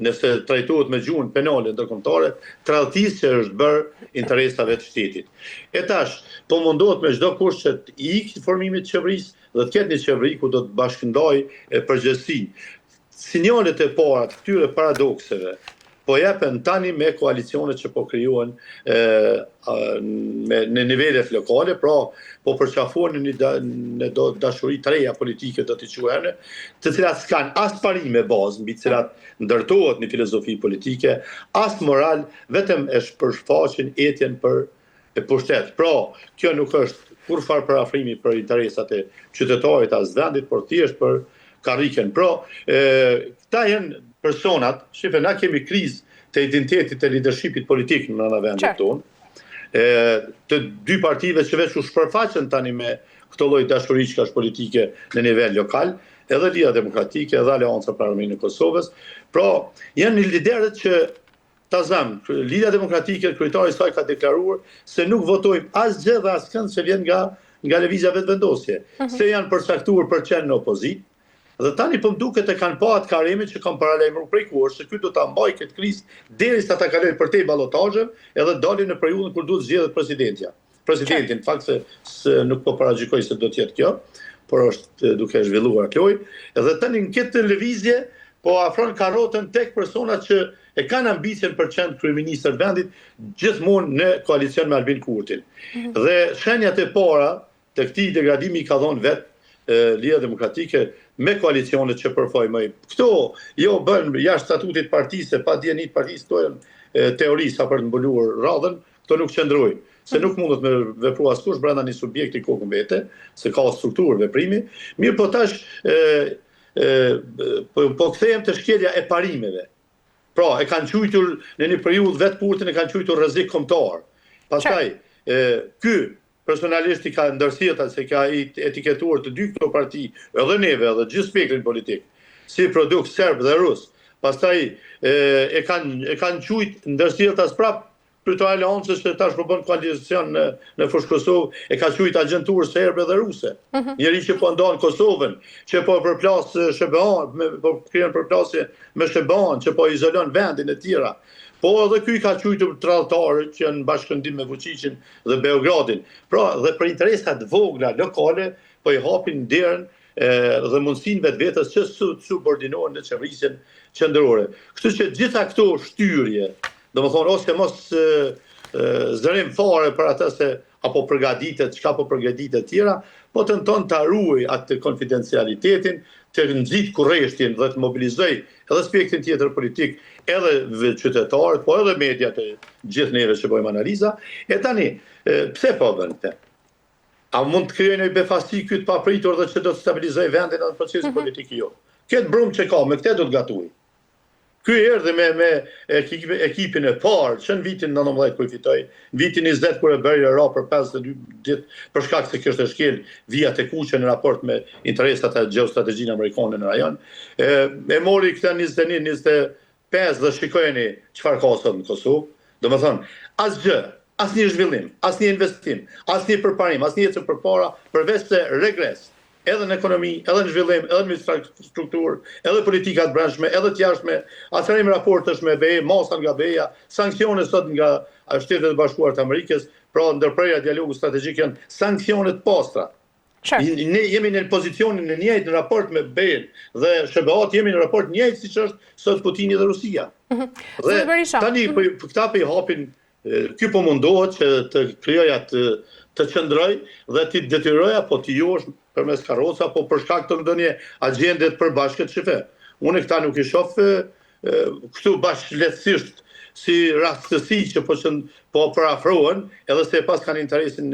nëse trajtohet me gjuhën penale ndërkombëtare, tradhtisë që është bërë interesave të shtetit. E tash, po mundohet me çdo kusht që të ikë formimit të qeverisë dhe të ketë një qeveri ku do të bashkëndajë përgjegjësinë. Sinjalet e para të këtyre paradokseve po jepen tani me koalicione që po krijohen në nivelet lokale, pra po përqafohen në dashuri të reja politike do t'i quajmë, të cilat s'kan as parim me bazë mbi të cilat ndërtohet një filozofi politike, as moral, vetëm e përshfaqin etjen për pushtet. Pra, kjo nuk është kurfar parafrimi për interesat e qytetarit as vendit, por thjesht për karriken. Pra, këta janë personat, shife, na kemi krizë të identitetit e leadershipit politik në vendit tonë, të dy partive që veç u shpërfaqen tani me këto lloj dashuriqkash politike në nivel lokal, edhe Liga Demokratike, edhe Aleanca për Arminë e Kosovës. Pra, janë liderët që ta zëm, Liga Demokratike, kryetari i saj ka deklaruar se nuk votojmë asgjë dhe askënd që vjen nga lëvizja vetëvendosje, se janë përcaktuar për qenë në opozitë. Dhe tani po më duket e kanë pa atë Karimi që kanë paralajmëruar prej kur, se ky do ta mbajë këtë krizë derisa ta kalojë përtej ballotazhev, edhe dalin në periudhën kur duhet zgjedhet presidentja. Presidentin, në fakt se nuk po paragjykoj se do të jetë kjo, por është duke zhvilluar kjo. Edhe tani në këtë lëvizje po afron karrotën tek personat që e kanë ambicien për qenë kryeministër vendit, gjithmonë në koalicion me Albin Kurtin. Dhe shenjat e para të këtij degradimi ka dhënë vetë Liga Demokratike me koalicionet që përfojmë. Këto jo bën jashtë statutit partisë, pa dienit partisë, këto janë teori sa për të mbuluar radhën, këto nuk qëndrojnë. Se nuk mundet me vepru askush brenda një subjekti kokën vete, se ka strukturë veprimi. Mirë po tash po kthehem të shkelja e parimeve. Pra, e kanë quajtur në një periudhë vetë Kurtin e kanë quajtur rrezik kombëtar. Pastaj ky personalisht i ka ndërsjellta se ka etiketuar të dy këto parti, edhe neve, edhe gjithë spektrin politik, si produkt serb dhe rus. Pastaj e kanë quajtur ndërsjelltas prap kryetari i Aleancës që tash po bën koalicion në fushë Kosovë, e ka quajtur agjenturë serbe dhe ruse. Njëri që po ndon Kosovën, që po përplas SHBA-n, po krijon përplasje me SHBA-n, që po izolon vendin e tjera. Po edhe ky ka quajtur tradhtarët që janë bashkëndim me Vučićin dhe Beogradin. Pra, dhe për interesat vogla lokale po i hapin derën dhe mundësinë vetvetes që subordinohen në qeverisjen qendrore. Kështu që gjitha këto shtyrje, domethënë ose mos zërim fare për atë se apo përgatitet, çka po përgatitet tjera, po tenton ta ruaj atë konfidencialitetin, të nxit kurreshtjen dhe të mobilizoj edhe aspektin tjetër politik, edhe qytetarët, po edhe mediat e gjithë neve që bëjmë analiza. E tani, pse po bën këtë? A mund të krijojë një befasi ky të papritur dhe që do të stabilizojë vendin në procesin politik jo? Këtë brum që ka, me këtë do të gatuaj. Ky erdhi me ekipin e parë, që në vitin 19 kur fitoi, në vitin 20 kur e bëri ra për 52 ditë për shkak se kishte shkel vijat e kuqe në raport me interesat e gjeostrategjinë amerikane në rajon. E mori këtë 21, 25 dhe shikojeni çfarë ka sot në Kosovë. Domethënë, asgjë, asnjë zhvillim, asnjë investim, asnjë përparim, asnjë ecje përpara, përveç se regres. edhe në ekonomi, edhe në zhvillim, edhe në infrastrukturë, edhe politikat brendshme, edhe të jashtme, atërim raportesh me BE, masa nga BE-ja, sanksione sot nga Shtetet e Bashkuara të Amerikës, pra ndërprerja dialogu strategjik janë sanksione të pastra. Ne jemi në pozicionin e njëjtë në raport me BE-n dhe SBA jemi në raport njëjtë siç është sot Putini dhe Rusia. Dhe tani këta po i hapin, ky po mundohet që të krijoja të qëndroj dhe të detyroja po të josh përmes karroca, po për shkak të ndonjë agjende të përbashkët shife. Unë këta nuk i shoh këtu bashkëlehtësisht si rastësi që po parafrohen edhe se pas kanë interesin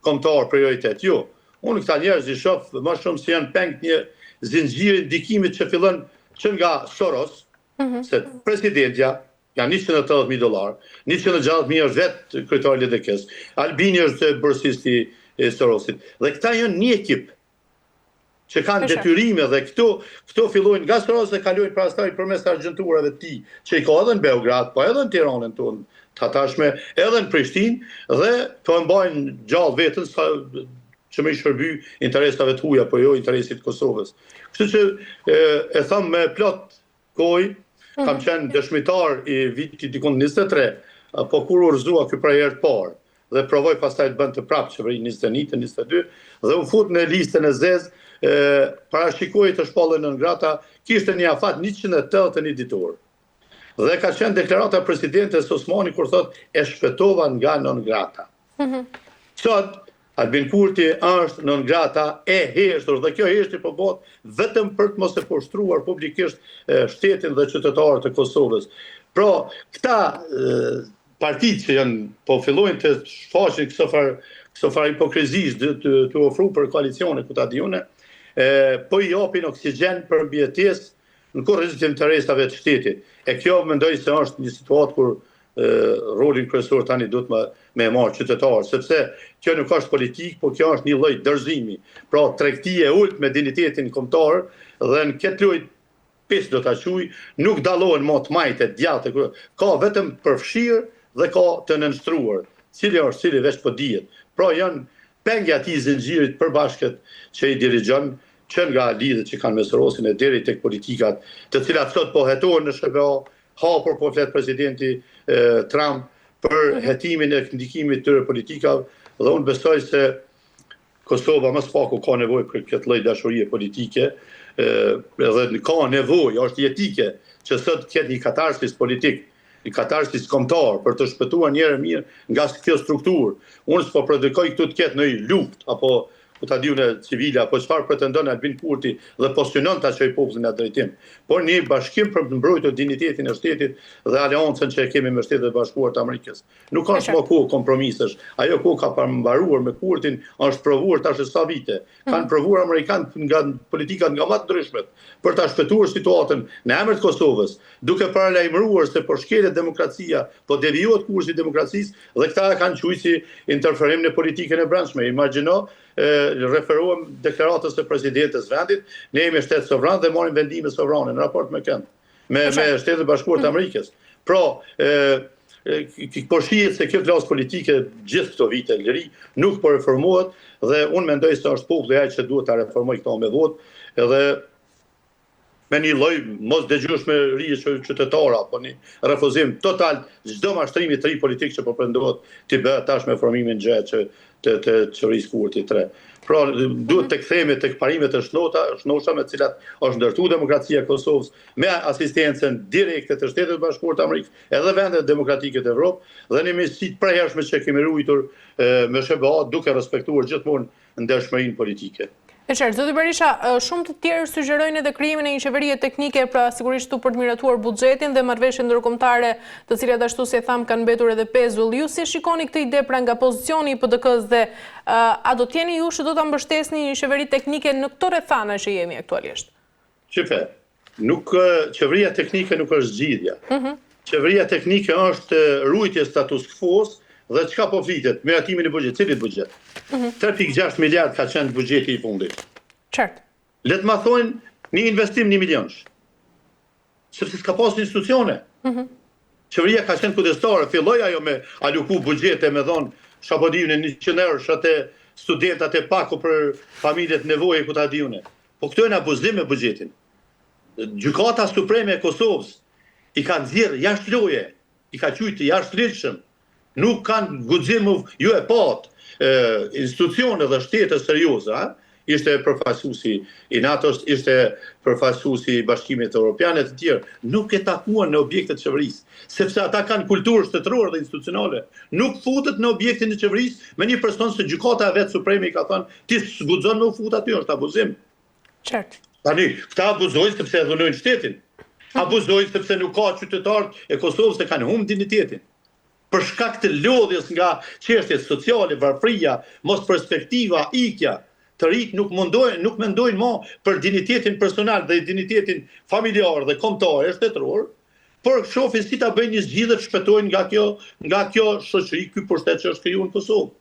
kombëtar prioritet. Jo. Unë këta njerëz i shoh më shumë si janë peng një zinxhiri ndikimit që fillon që nga Soros, se presidentja janë $180,000, 160,000 është vetë kryetari i LDK-s, Albini është bërësisti i Sorosit. Dhe këta janë një ekip që kanë detyrime dhe këto fillojnë nga Soros dhe kalojnë pastaj përmes agjenturave të tij, që i ka edhe në Beograd, po edhe në Tiranën tonë të tashme, edhe në Prishtinë dhe po mbajnë gjallë vetën që me i shërby interesave të huaja, po jo interesit Kosovës. Kështu që e tham me plot kohë, kam qenë dëshmitar i vitit dikon 23, po kur urzua ky për herë të parë dhe provoj pastaj të bënd të prapë qeveri 21, 22, dhe u fut në listën e zezë, parashikoi të shpallën nën grata, kishte një afat 181 ditor. Dhe ka qenë deklarata e presidentes Osmani kur thot e shpëtova nga nën grata. Sot Albin Kurti është nën grata e heshtur dhe kjo heshtje po bëhet vetëm për të mos e poshtruar publikisht shtetin dhe qytetarët e Kosovës. Pra, këta partitë që janë po fillojnë të shfaqin këso farë hipokrizisë të ofru për koalicione ku ta diune, po i japin oksigjen për mbijetesë në kurrë të interesave të shtetit. E kjo mendoj se është një situatë kur rolin kryesor tani duhet me marrë qytetarë, sepse kjo nuk është politik, po kjo është një lloj dorëzimi. Pra tregtia e ulët me dignitetin kombëtar dhe në këtë lloj pes do ta quaj, nuk dallohen më të majtë djathtë, ka vetëm përfshirë dhe ka të nënshtruar, cili është cili veç po dihet. Pra janë pengja atij zinxhirit përbashkët që i dirigjon që nga lidhjet që kanë me Sorosin e deri tek politikat, të cilat sot po hetohen në SBA, hapur po flet presidenti Trump për hetimin e ndikimit të politikave dhe unë besoj se Kosova më spaku ka nevojë për këtë lloj dashurie politike dhe ka nevojë, është jetike që sot ketë një katarsis politik, një katarsis kombëtar për të shpëtuar një herë mirë nga kjo strukturë. Unë s'po predikoj këtu të ketë ndonjë luftë apo ku ta diun civile apo çfarë pretendon Albin Kurti dhe postionon ta çoj popullin në drejtim. Por një bashkim për të mbrojtur dignitetin e shtetit dhe aleancën që kemi me Shtetet e Bashkuara të Amerikës. Nuk ka më kohë kompromisesh. Ajo kohë ka mbaruar me Kurtin, është provuar tash sa vite. Kanë provuar amerikanët nga politikat nga më të ndryshmet për ta shpëtuar situatën në emër të Kosovës, duke paralajmëruar se po shkelet demokracia, po devijohet kursi i demokracisë dhe këta kanë quajtur si interferim në politikën e brendshme. Imagjino referohem deklaratës së presidentes vendit, ne jemi shtet sovran dhe marrim vendime sovrane në raport me kënd, me Shtetet e Bashkuara të Amerikës. Pra, po shihet se kjo klasë politike gjithë këto vite liri nuk po reformohet dhe unë mendoj se është populli ai që duhet ta reformojë këto me votë edhe me një lloj mos dëgjueshmërie qytetare apo një refuzim total çdo mashtrimi të ri politik që po pretendohet të bëhet tash me formimin gjatë të qeverisë Kurti 3. Pra duhet të kthehemi tek parimet e shnosha me të cilat është ndërtuar demokracia e Kosovës me asistencën direkte të Shtetit Bashkuar të Amerikës, edhe vendet demokratike të Evropë dhe në mesi të përhershme që kemi ruajtur me SBA duke respektuar gjithmonë ndershmërinë politike. E qartë, zoti Berisha, shumë të tjerë sugjerojnë edhe krijimin e një qeverie teknike, pra sigurisht tu për të miratuar buxhetin dhe marrëveshje ndërkombëtare, të cilat ashtu si e tham kanë mbetur edhe pezull. Ju si shikoni këtë ide pra nga pozicioni i PDK-s dhe a do t'jeni ju që do ta mbështesni një qeveri teknike në këto rrethana që jemi aktualisht? Çfarë? Qeveria teknike nuk është zgjidhja. Qeveria teknike është ruajtje status quo-s dhe çka po flitet? Miratimin e buxhetit, cilit buxhet? 3.6 miliard ka qenë buxheti i fundit. Qartë. Le të ma thonë një investim 1 milionsh. Sepse s'ka pas institucione. Qeveria ka qenë kujdestare, filloi ajo me aloku buxhete me dhon Shabodin e 100 euro, shate studentat e paku për familjet nevoje ku ta di une. Po këto janë abuzim me buxhetin. Gjykata Supreme e Kosovës i ka nxjerrë jashtë loje, i ka qujtë jashtë ligjshëm. Nuk kanë guxim, ju e pat, institucione dhe shtete serioze, ishte përfaqësuesi i NATO-s, ishte përfaqësuesi i Bashkimit Evropian e të tjerë, nuk e takuan në objektet e qeverisë, sepse ata kanë kulturë shtetërore dhe institucionale. Nuk futet në objektin e qeverisë me një person se gjykata e vet supreme i ka thënë, ti guxon me u fut aty, është abuzim. Qartë. Tani, këta abuzojnë sepse e dhunojnë shtetin. Abuzojnë sepse nuk ka qytetarët e Kosovës që kanë humbur dinjitetin. Për shkak të lodhjes nga çështjet sociale, varfëria, mos perspektiva, ikja, të rinjt nuk mendojnë më për dinjitetin personal dhe dinjitetin familjar dhe kombëtar e shtetëror, por shohin si ta bëjnë një zgjidhje të shpëtojnë nga kjo shoqëri, ky pushtet që është krijuar në Kosovë.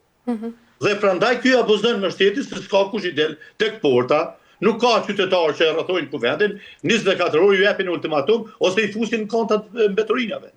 Dhe prandaj ky abuzon me shtetin se s'ka kush i del tek porta. Nuk ka qytetarë që e rrethojnë kuvendin, 24 orë ju japin ultimatum ose i fusin në kontat mbeturinave.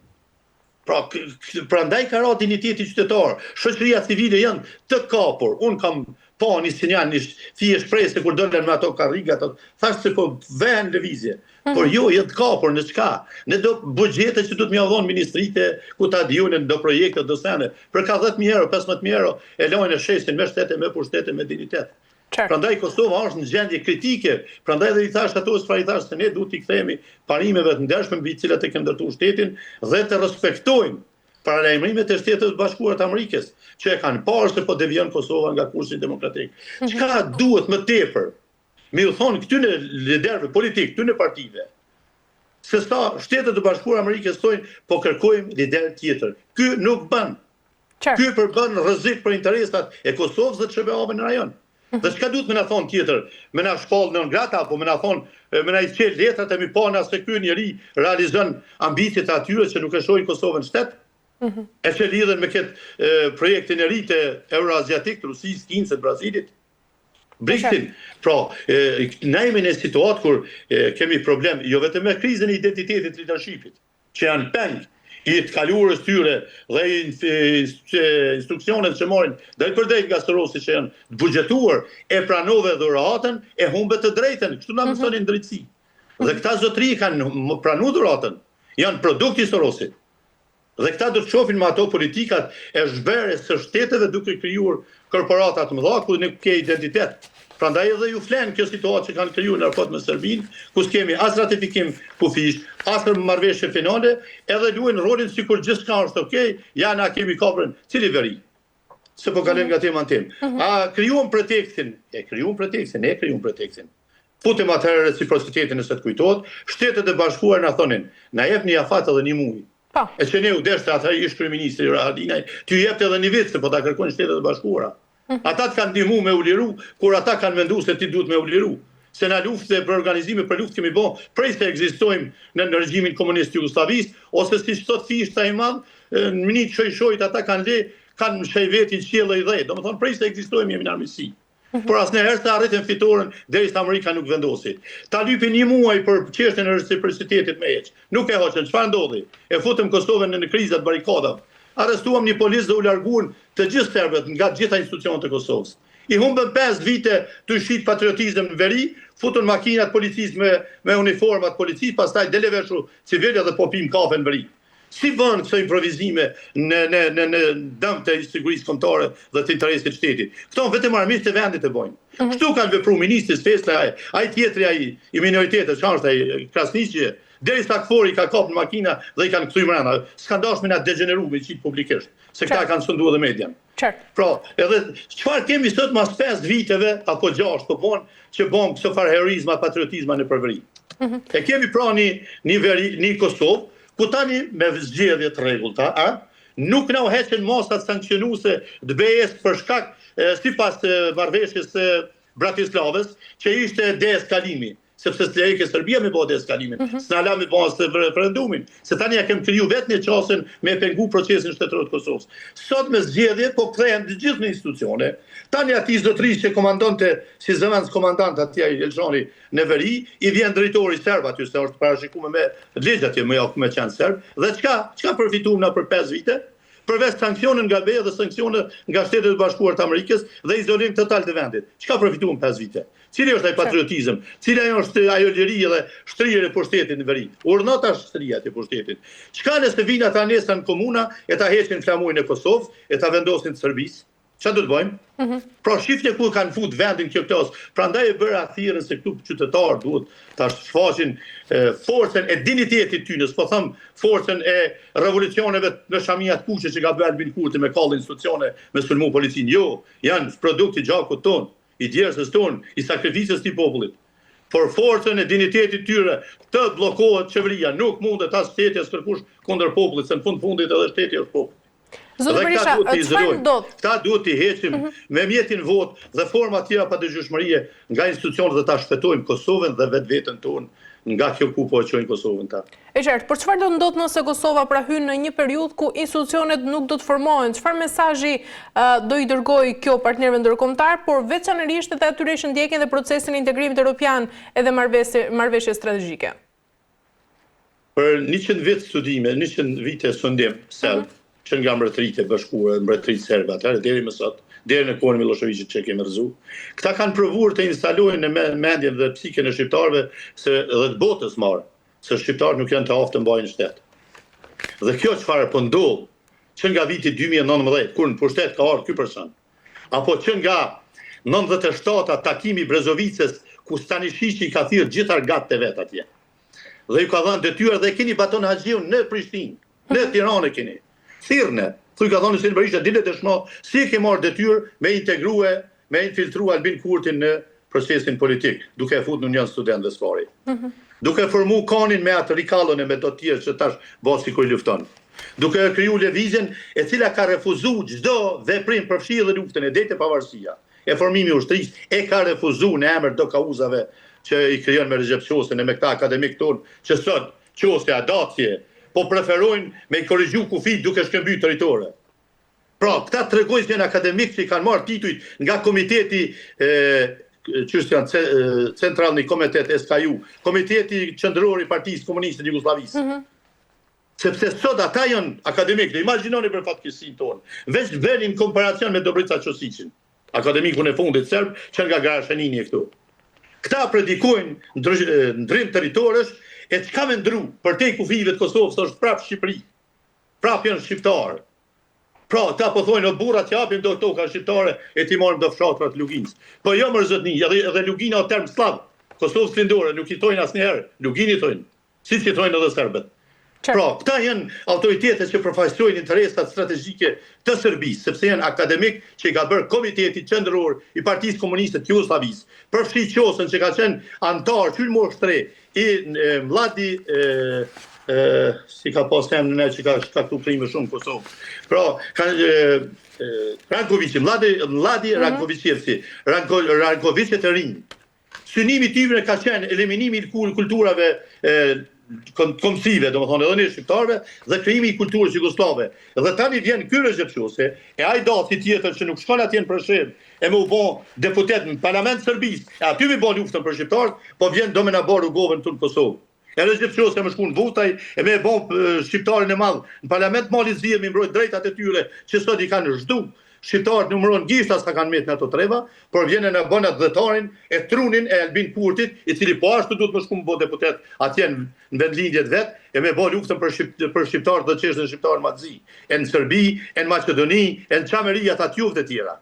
Prandaj ka rënë dinjiteti qytetar. Shoqëria civile janë të kapur. Un kam pa një sinjal, një fije shpresë kur dolën me ato karrigat, thashë se po vënë lëvizje. Por jo, jetë të kapur në çka? Në do buxhete që duhet m'ia dhon ministritë ku ta diunë do projekte do sene. Për ka 10.000 euro, 15.000 euro e lojnë e shesin me shtete, me pushtete, me dinjitet. Prandaj Kosova është në gjendje kritike, prandaj dhe i thash ato çfarë i thash se ne duhet t'i kthehemi parimeve të ndershme mbi të cilat e kanë ndërtuar shtetin dhe të respektojmë paralajmërimet e Shtetit Bashkuar të Amerikës, që e kanë parë se po devijon Kosova nga kursi demokratik. Çka duhet më tepër? Me u thonë këtyre liderëve politik, këtyre partive, se sa Shtetet e Bashkuara të Amerikës thonë po kërkojmë lider tjetër. Ky nuk bën. Ky përbën rrezik për interesat e Kosovës dhe të SBA-ve në rajon. Dhe çka duhet më na thonë tjetër? Me na shpall në ngrata apo më na thonë, më na i çel letrat e mi pana se ky njeri realizon ambicjet e atyre që nuk e shohin Kosovën shtet? E që lidhen me këtë projektin e ri të Euroasiatik, të Rusisë, Kinës, të Brazilit? BRICS-in. Pra, na jemi në situatë kur kemi problem, jo vetëm me krizën e identitetit të leadershipit, që janë peng i të kaluarës tyre dhe instruksionet që marrin drejt për drejt nga Sorosi që janë buxhetuar, e pranove dhuratën, e humbet të drejtën. Kështu na mësonin drejtësi. Dhe këta zotëri kanë pranuar dhuratën, janë produkti i Sorosit. Dhe këta do të shohin me ato politikat e zhberjes së shteteve duke krijuar korporata të mëdha ku nuk ke identitet. Prandaj edhe ju flen kjo situatë që kanë krijuar në raport me Serbinë, ku s'kemi as ratifikim kufish, as marrëveshje finale, edhe luajnë rolin sikur gjithçka është okay, ja na kemi koprën, cili veri. Se po kalojmë nga tema në temë. A krijuam pretekstin? E krijuam pretekstin. Futem atëherë reciprocitetin nëse të kujtohet, Shtetet e Bashkuara na thonin, na jepni afat edhe një muaj. E që ne u deshte atëherë ish kryeministri Haradinaj, t'ju jepte edhe një vit se po ta kërkojnë Shtetet e Bashkuara. Ata të kanë ndihmu me u liru, kur ata kanë menduar se ti duhet me u liru. Se na lufte për organizime për luftë kemi bën, prej se ekzistojmë në regjimin komunist jugosllavisë, ose siç thot fishta i madh, në një çojshojt ata kanë shej vetin qiell i dhej. Domethënë prej se ekzistojmë jemi në armiqësi. Por asnjëherë të arritën fitoren derisa Amerika nuk vendosi. Ta lypin një muaj për çështjen e reciprocitetit me hiç. Nuk e hoqën. Çfarë ndodhi? E futëm Kosovën në krizat barikadave. Arrestuam një policë dhe u larguan të gjithë serbët nga të gjitha institucionet e Kosovës. I humbën 5 vite të shit patriotizëm në veri, futën makinat policisë me uniformat policisë, pastaj deleveshu civile dhe po pim kafe në veri. Si bën këto improvizime në dëm të sigurisë kombëtare dhe të interesit shtetit? Këto vetëm armiqtë të vendit e bojnë. Kështu kanë vepruar ministri Fesla, ai tjetri ai i minoritete, çfarë është ai Krasniqi, derisa Kfori ka kapur makina dhe i kanë kthyr brenda. S'kan dashur na degeneruar me qit publikisht, se këta kanë sunduar dhe median. Pra, edhe çfarë kemi sot mas 5 viteve apo 6 po bën që bën këto farë heroizma, patriotizma në përveri. E kemi pra një Kosovë ku tani me zgjedhje të rregullta, nuk na u heqën masat sankcionuese të BE-s për shkak sipas marrëveshjes së Bratislavës, që ishte deeskalimi, sepse s'leje Serbia me bë deeskalimin, s'na la me bë referendumin, se tani ja kem kriju vetë një çasën me pengu procesin shtetëror të Kosovës. Sot me zgjedhje po kthehen të gjithë në institucione. Tani ati zotërisë që komandonte si zëvendës komandant atje Elxhani në veri, i vjen drejtori serb aty se është parashikuar me ligj atje me qenë serb. Dhe çka përfituam na për 5 vite? përveç sankcione nga BE dhe sankcione nga Shtetet e Bashkuara të Amerikës dhe izolim total të vendit. Çka përfituam 5 vite? Cili është ai patriotizëm? Cila është ajo liri dhe shtrihje e pushtetit në veri? Urnota shtrihja e pushtetit. Çka nëse vinë ata nesër në komuna e ta heqin flamujën e Kosovës, e ta vendosin të Serbisë? Çfarë do të bëjmë? Pra shifje ku kanë fut vendin kjo klos. Prandaj e bëra thirrën se këtu qytetarë duhet ta shfaqin forcën e dinitetit tyre, s'po them forcën e revolucioneve në shamia të kuqe që ka bërë Albin Kurti me kallë institucione, me sulmu policinë. Jo, janë produkti i gjakut ton, i djersës ton, i sakrificës të popullit. Por forcën e dinitetit tyre të bllokohet qeveria, nuk mundet as shteti as kërkush kundër popullit, se në fundit edhe shteti është popull. Zotë Berisha, çfarë ndodh? Këta duhet t'i heqim me mjetin vot dhe forma tjera pa dëgjueshmërie nga institucionet dhe ta shpëtojmë Kosovën dhe vetveten tonë nga kjo ku po e çojnë Kosovën ta. E qartë, por çfarë do ndodh nëse Kosova pra hyn në një periudhë ku institucionet nuk do të formohen? Çfarë mesazhi do i dërgojë kjo partnerëve ndërkombëtar, por veçanërisht edhe atyre që ndjekin dhe procesin e integrimit evropian edhe marrëveshje strategjike? Për 100 vite studime, 100 vite sundim, që nga mbretëritë e bashkuara, mbretëritë serbe atëherë deri më sot, deri në kohën e Miloševićit që kemi rrezu. Këta kanë provuar të instalojnë në mendjen dhe psikën e shqiptarëve se dhe të botës marë, se shqiptarët nuk janë të aftë të mbajnë shtet. Dhe kjo çfarë po ndodh, që nga viti 2019, kur në pushtet ka ardhur ky person, apo që nga 97 takimi Brezovicës ku Stanishiqi ka thirrë gjithë argatët e vet atje. Dhe ju ka dhënë detyrë dhe keni Baton Haxhiun në Prishtinë, në Tiranë keni. Thirrne, thuj ka thonë Selma Berisha dilet e shmo, si e ke marrë detyrë me infiltrua Albin Kurtin në procesin politik, duke e fut në Union Studentëve Sfari. Duke formu kanin me atë rikallën e me do tjerë që tash basi kur lufton. Duke kriju lëvizjen e cila ka refuzu çdo veprim përfshirë dhe luftën e drejtë e pavarësia. E formimi ushtrisë e ka refuzu në emër do kauzave që i krijon me Recep Qosin e me këta akademik tonë që sot Qosi Adacie po preferojnë me i korrigju kufit duke shkëmby territore. Pra, këta tregojnë që janë akademik që i kanë marrë titujt nga komiteti centralni komitet SKU, komiteti qendror i Partisë Komuniste të Jugosllavisë. Sepse sot ata janë akademik, dhe imagjinoni për fatkeqësinë tonë. Veç vënim komparacion me Dobrica Ćosićin, akademikun e fundit serb që nga Garashenini e këtu. Këta predikojnë ndrim territoresh. E çka me ndru për te kufive të Kosovës është prapë Shqipëri. Prapë janë shqiptarë. Pra, ta po thojnë, o burrat japim do toka shqiptare e ti marrim do fshatrat Luginës. Po jo mërzotni, edhe Lugina o term slav. Kosovës lindore, nuk i thojnë asnjëherë. Lugini thojnë. Siç i thojnë edhe serbët. Pra, këta janë autoritetet që përfaqësojnë interesat strategjike të Serbisë, sepse janë akademik që i ka bërë Komiteti Qendror i Partisë Komuniste të Jugosllavisë, përfshi Qosën që ka qenë antar hyjmor shtre i Mladi si ka pas emrin që ka shkaktuar krime shumë në Kosovë. Pra, Rankovići, Mladi Rankovićevci, Rankovićet e rinj. Synimi i tyre ka qenë eliminimi i kulturave komsive, do më thonë edhe një shqiptarve, dhe krijimi i kulturës jugoslave. Dhe tani vjen ky Recep Qosi, e ai dati tjetër që nuk shkon atje në Preshevë, e më u bë deputet në Parlament Serbisë, e aty më bë luftën për shqiptarët, po vjen do më na bë rrugovën tonë në Kosovë. E Recep Qosi më shkon vutaj, e më bë shqiptarin e madh në Parlament Mali Zie më mbrojt drejtat e tyre që sot i kanë zhdu. Shqiptarët numëron gishtas ka kanë met në ato treva, por vjen në bën atë dhëtarin e trunin e Albin Kurtit, i cili po ashtu duhet më shku më bë deputet atje në vendlindjet vet, e me bë luftën për shqiptarët dhe çështën shqiptar Madzi, e në Serbi, e në Maqedoni, e në Çameria ta tjuvë të tjera.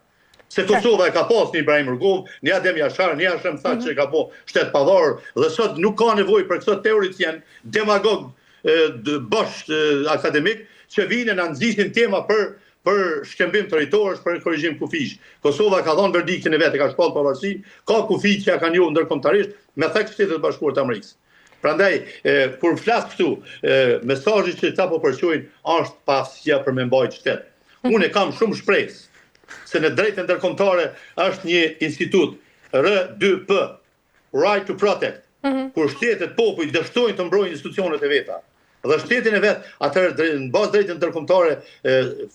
Se Kosova e ka pas një Ibrahim Rugov, një Adem Jashar, një Hashem Thaç që ka po shtet pavarur, dhe sot nuk ka nevojë për këto teoricien demagog bosh akademik që vinë na nxisin tema për shkëmbim territorësh, për korrigjim kufish. Kosova ka dhënë verdiktin e vet, e ka shpall pavarësinë, ka kufi që ja kanë njohur ndërkombëtarisht me tek Shtetet e Bashkuara të Amerikës. Prandaj, kur flas këtu, mesazhi që ata po përqojnë është pasja për me mbajtur shtet. Unë kam shumë shpresë se në drejtën ndërkombëtare është një institut R2P, Right to Protect, kur shtetet popujt dështojnë të mbrojnë institucionet e veta. Dhe shtetin e vet, atëherë në bazë drejtën ndërkombëtare,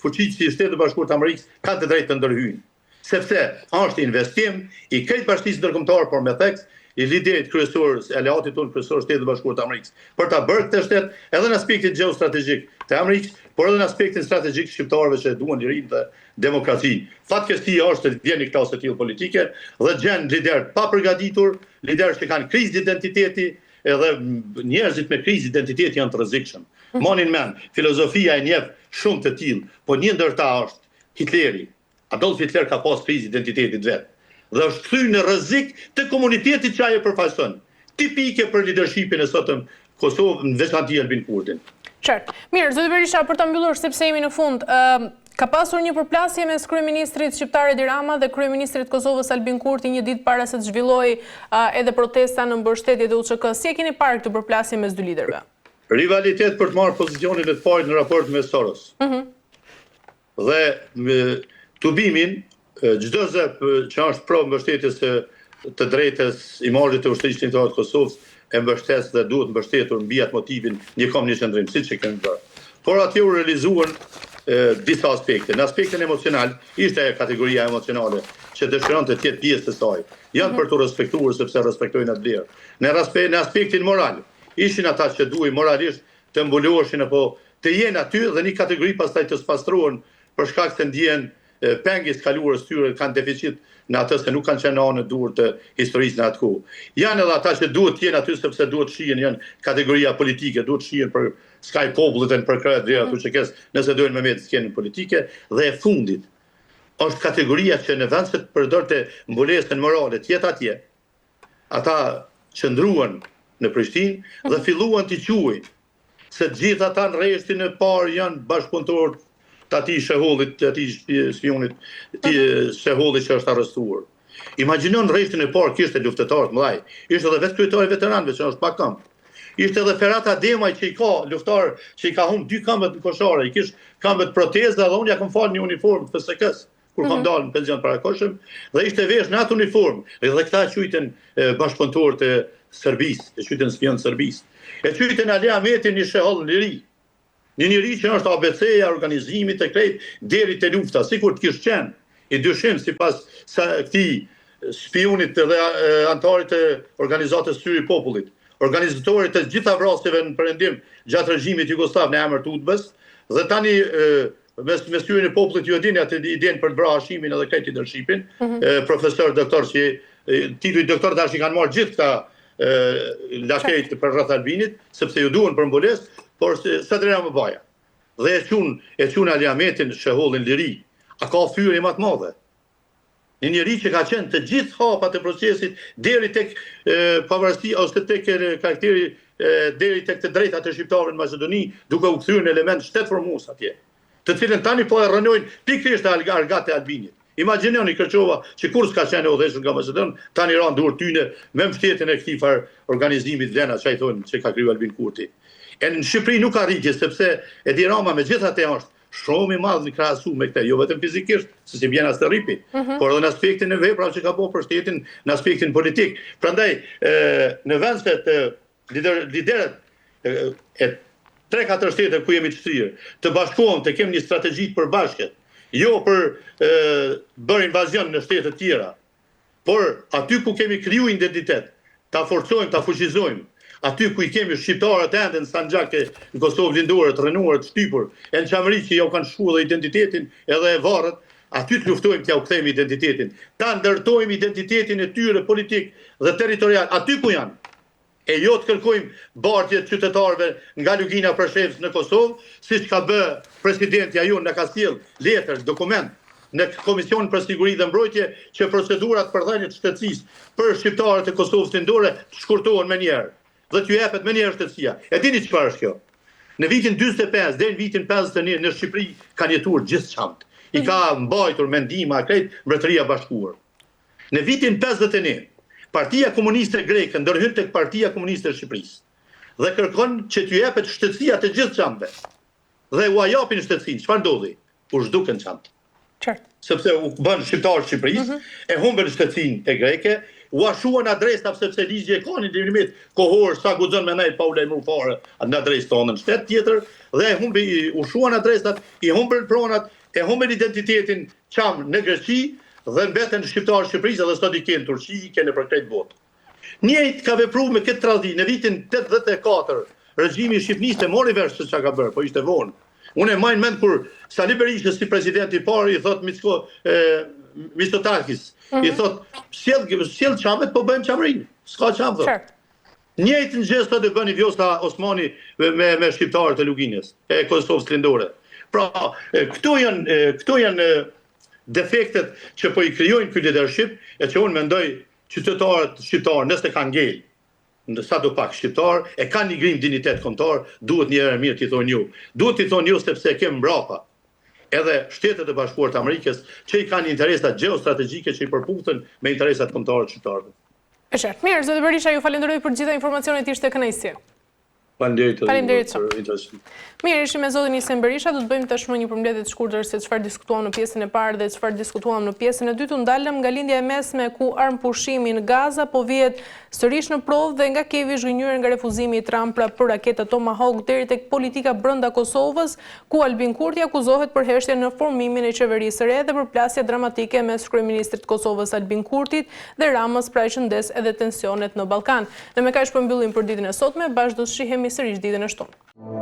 fuqitë si Shtetet e Bashkuara të Amerikës kanë të drejtë të ndërhyjnë. Sepse është investim i krejt bashkisë ndërkombëtare, por me theks i liderit kryesor, aleatit tonë kryesor Shtetit Bashkuar të Amerikës, për ta bërë këtë shtet edhe në aspektin gjeostrategjik të Amerikës, por edhe në aspektin strategjik shqiptarëve që duan lirinë dhe demokraci. Fatkeqësia është të vjen një klasë të tillë politike dhe gjen lider pa përgatitur, lider që kanë krizë identiteti, edhe njerëzit me krizë identiteti janë të rrezikshëm. Monin men, filozofia e njeh shumë të tillë, po një ndër ta është Hitleri. Adolf Hitler ka pas krizë identitetit vet. Dhe është kthyer në rrezik të komunitetit që ai e përfaqëson. Tipike për leadershipin e sotëm Kosovë, në veçantë Albin Kurtin. Qartë. Mirë, zoti Berisha, për ta mbyllur sepse jemi në fund, ka pasur një përplasje mes kryeministrit shqiptar Edi Rama dhe kryeministrit Kosovës Albin Kurti një ditë para se të zhvillojë edhe protesta në mbështetje të UÇK. Si e keni parë këtë përplasje mes dy liderëve? Rivalitet për të marrë pozicionin e të parit në raport me Soros. Dhe tubimin çdo zë që është pro mbështetjes të drejtës imazhit të ushtrisë shqiptare të Kosovës e mbështes dhe duhet mbështetur mbi atë motivin një kom një qëndrim, siç e kemi bërë. Por atje u realizuan disa aspekte. Në aspektin emocional, ishte kategoria emocionale që dëshiron të jetë pjesë të saj. Janë për të respektuar sepse respektojnë atë vlerë. Në aspektin moral, ishin ata që duhej moralisht të mbuloheshin apo të jenë aty dhe një kategori pastaj të spastrohen për shkak se ndjen pengjes kaluarës tyre kanë deficit në atë se nuk kanë qenë anë dur të historisë në atë kohë. Janë edhe ata që duhet të jenë aty sepse duhet shihen, janë kategoria politike, duhet shihen për skaj popullit e për krejt dhe ato që kes nëse dojnë me të skenin politike. Dhe e fundit është kategoria që në vend se të përdorte mbulesën morale të jetë atje, ata qëndruan në Prishtinë dhe filluan të quajnë se gjithë ata në rreshtin e parë janë bashkëpunëtorë të atij shehullit, të atij spionit, të shehullit që është arrestuar. Imagjinon rreshtin e parë kishte luftëtarë të mëdhaj. Ishte edhe vetë kryetari i veteranëve që është pa këmbë. Ishte edhe Ferhat Ademaj që i ka luftar që i ka humbë 2 këmbët në koshare, i kish këmbët proteza dhe unë ja kam falë një uniformë të FSK-s kur kam dalë në pension parakoshëm dhe ishte vesh në atë uniformë. Dhe këta quajten bashkëpunëtorë të Serbisë, e quajten spion të Serbisë. E quajten Ali Ahmetin një shehull në liri. Një njeri që është ABC-ja organizimit të krejt deri te lufta, sikur të kishte qenë i dyshim sipas këtij spionit dhe antarit të organizatës Syri i Popullit, organizatorit të gjitha vrasjeve në perëndim gjatë regjimit jugosllav në emër të UDBA-s, dhe tani me Syrin e Popullit ju e dini atë idenë për të bërë Hashimin edhe krejt leadershipin, profesor doktor që titulli doktor tash i kanë marrë gjithë këta lakejt për rreth Albinit, sepse ju duan për mbulesë, por sa drejta më baja. Dhe e qun Ali Ahmetin shehullin liri. A ka fyri më të madhe? Një njeri që ka qenë të gjithë hapat e procesit deri tek pavarësia ose tek karakteri deri tek të drejtat e shqiptarëve në Maqedoni, duke u kthyer në element shtetformues atje. Të cilën tani po e rënojnë pikërisht argat e Albinit. Imagjinoni Kërçova që kur s'ka qenë udhëhequr nga Maqedon, tani ran dur tyne me mbështetjen e këtij far organizimit Vlena, çai thonë që ka kriju Albin Kurti. E në Shqipëri nuk arritje, sepse Edi Rama me gjithatë është shumë i madh në krahasim me këtë, jo vetëm fizikisht, se si vjen as të rripi, por edhe në aspektin e veprave që ka bërë për shtetin, në aspektin politik. Prandaj, në vend se të liderët e 3-4 shtete ku jemi të shtirë, të bashkohen, të kemi një strategji të përbashkët, jo për bërë invazion në shtete të tjera, por aty ku kemi kriju identitet, ta forcojmë, ta fuqizojmë, aty ku i kemi shqiptarët ende në Sanxhake, në Kosovë lindore, të rënuar, të shtypur, e në Qamëri që jau kanë shkuar dhe identitetin edhe e varët, aty të luftojmë t'ja u kthejmë identitetin. Ta ndërtojmë identitetin e tyre politik dhe territorial, aty ku janë. E jo të kërkojmë bartjet qytetarëve nga Lugina Preshevës në Kosovë, siç ka bë presidenti jon në ka sjell letër, dokument në Komisionin për Siguri dhe Mbrojtje që procedurat për dhënien e shtetësisë për shqiptarët e Kosovës lindore të shkurtohen më njëherë. Dhe t'ju jepet më njëherë shtetësia. E dini çfarë është kjo? Në vitin 45 deri në vitin 51 në Shqipëri kanë jetuar gjithçamt. I ka mbajtur mendima krejt Mbretëria e Bashkuar. Në vitin 51 Partia Komuniste Greke ndërhyn tek Partia Komuniste e Shqipërisë dhe kërkon që t'ju jepet shtetësia të gjithçamve. Dhe u japin shtetësinë. Çfarë ndodhi? U zhdukën çamt. Sepse u bën shqiptar Shqipërisë, e humbën shtetësinë e greke, u ashuan adresa sepse ligji e ka një limit kohor sa guxon me nejt pa u lajmëruar fare në adresë tonë në shtet tjetër dhe u shuan adresat, i humbën pronat, e humbën identitetin qam në Greqi dhe mbeten shqiptar Shqipërisë dhe sot i kanë në Turqi, i kanë në për krejt botë. Njëjtë ka vepruar me këtë tradhti në vitin 84, regjimi shqipniste mori vesh se çka ka bërë, po ishte vonë. Unë e majnë mend kur Sali Berisha si presidenti i parë i thot Mitsotakis, i thot sjell çamet po bëjmë çamrin. S'ka çam thot. Njëjtën gjë sot e bëni Vjosa Osmani me shqiptarët e Luginës, e Kosovës Lindore. Pra, këto janë defektet që po i krijojnë ky leadership e që unë mendoj qytetarët shqiptarë nëse kanë ngel, sa do pak shqiptar, e kanë një grim dignitet kombëtar, duhet një herë mirë t'i thonë ju. Duhet t'i thonë ju sepse kemë mbrapa edhe Shtetet e Bashkuara të Amerikës që i kanë interesa gjeostrategjike që i përputhen me interesat kombëtare të shqiptarëve. E qartë. Mirë, zoti Berisha, ju falenderoj për gjitha informacionet, ishte kënaqësi. Faleminderit për interesin. Mirë, ishim me zotin Isem Berisha, do të bëjmë tashmë një përmbledhje të shkurtër se çfarë diskutuam në pjesën e parë dhe çfarë diskutuam në pjesën e dytë. Ndalëm nga lindja e mesme ku armpushimi në Gaza po vihet sërish në provë dhe nga kevi zhgënjur nga refuzimi i Trump për raketat Tomahawk deri tek politika brenda Kosovës, ku Albin Kurti akuzohet për heshtje në formimin e qeverisë së re dhe për plasje dramatike mes kryeministrit të Kosovës Albin Kurtit dhe Ramës, pra i shëndes edhe tensionet në Ballkan. Ne me kaq po mbyllim për ditën e sotme, bashkë do të shihemi sërish ditën e shtunë.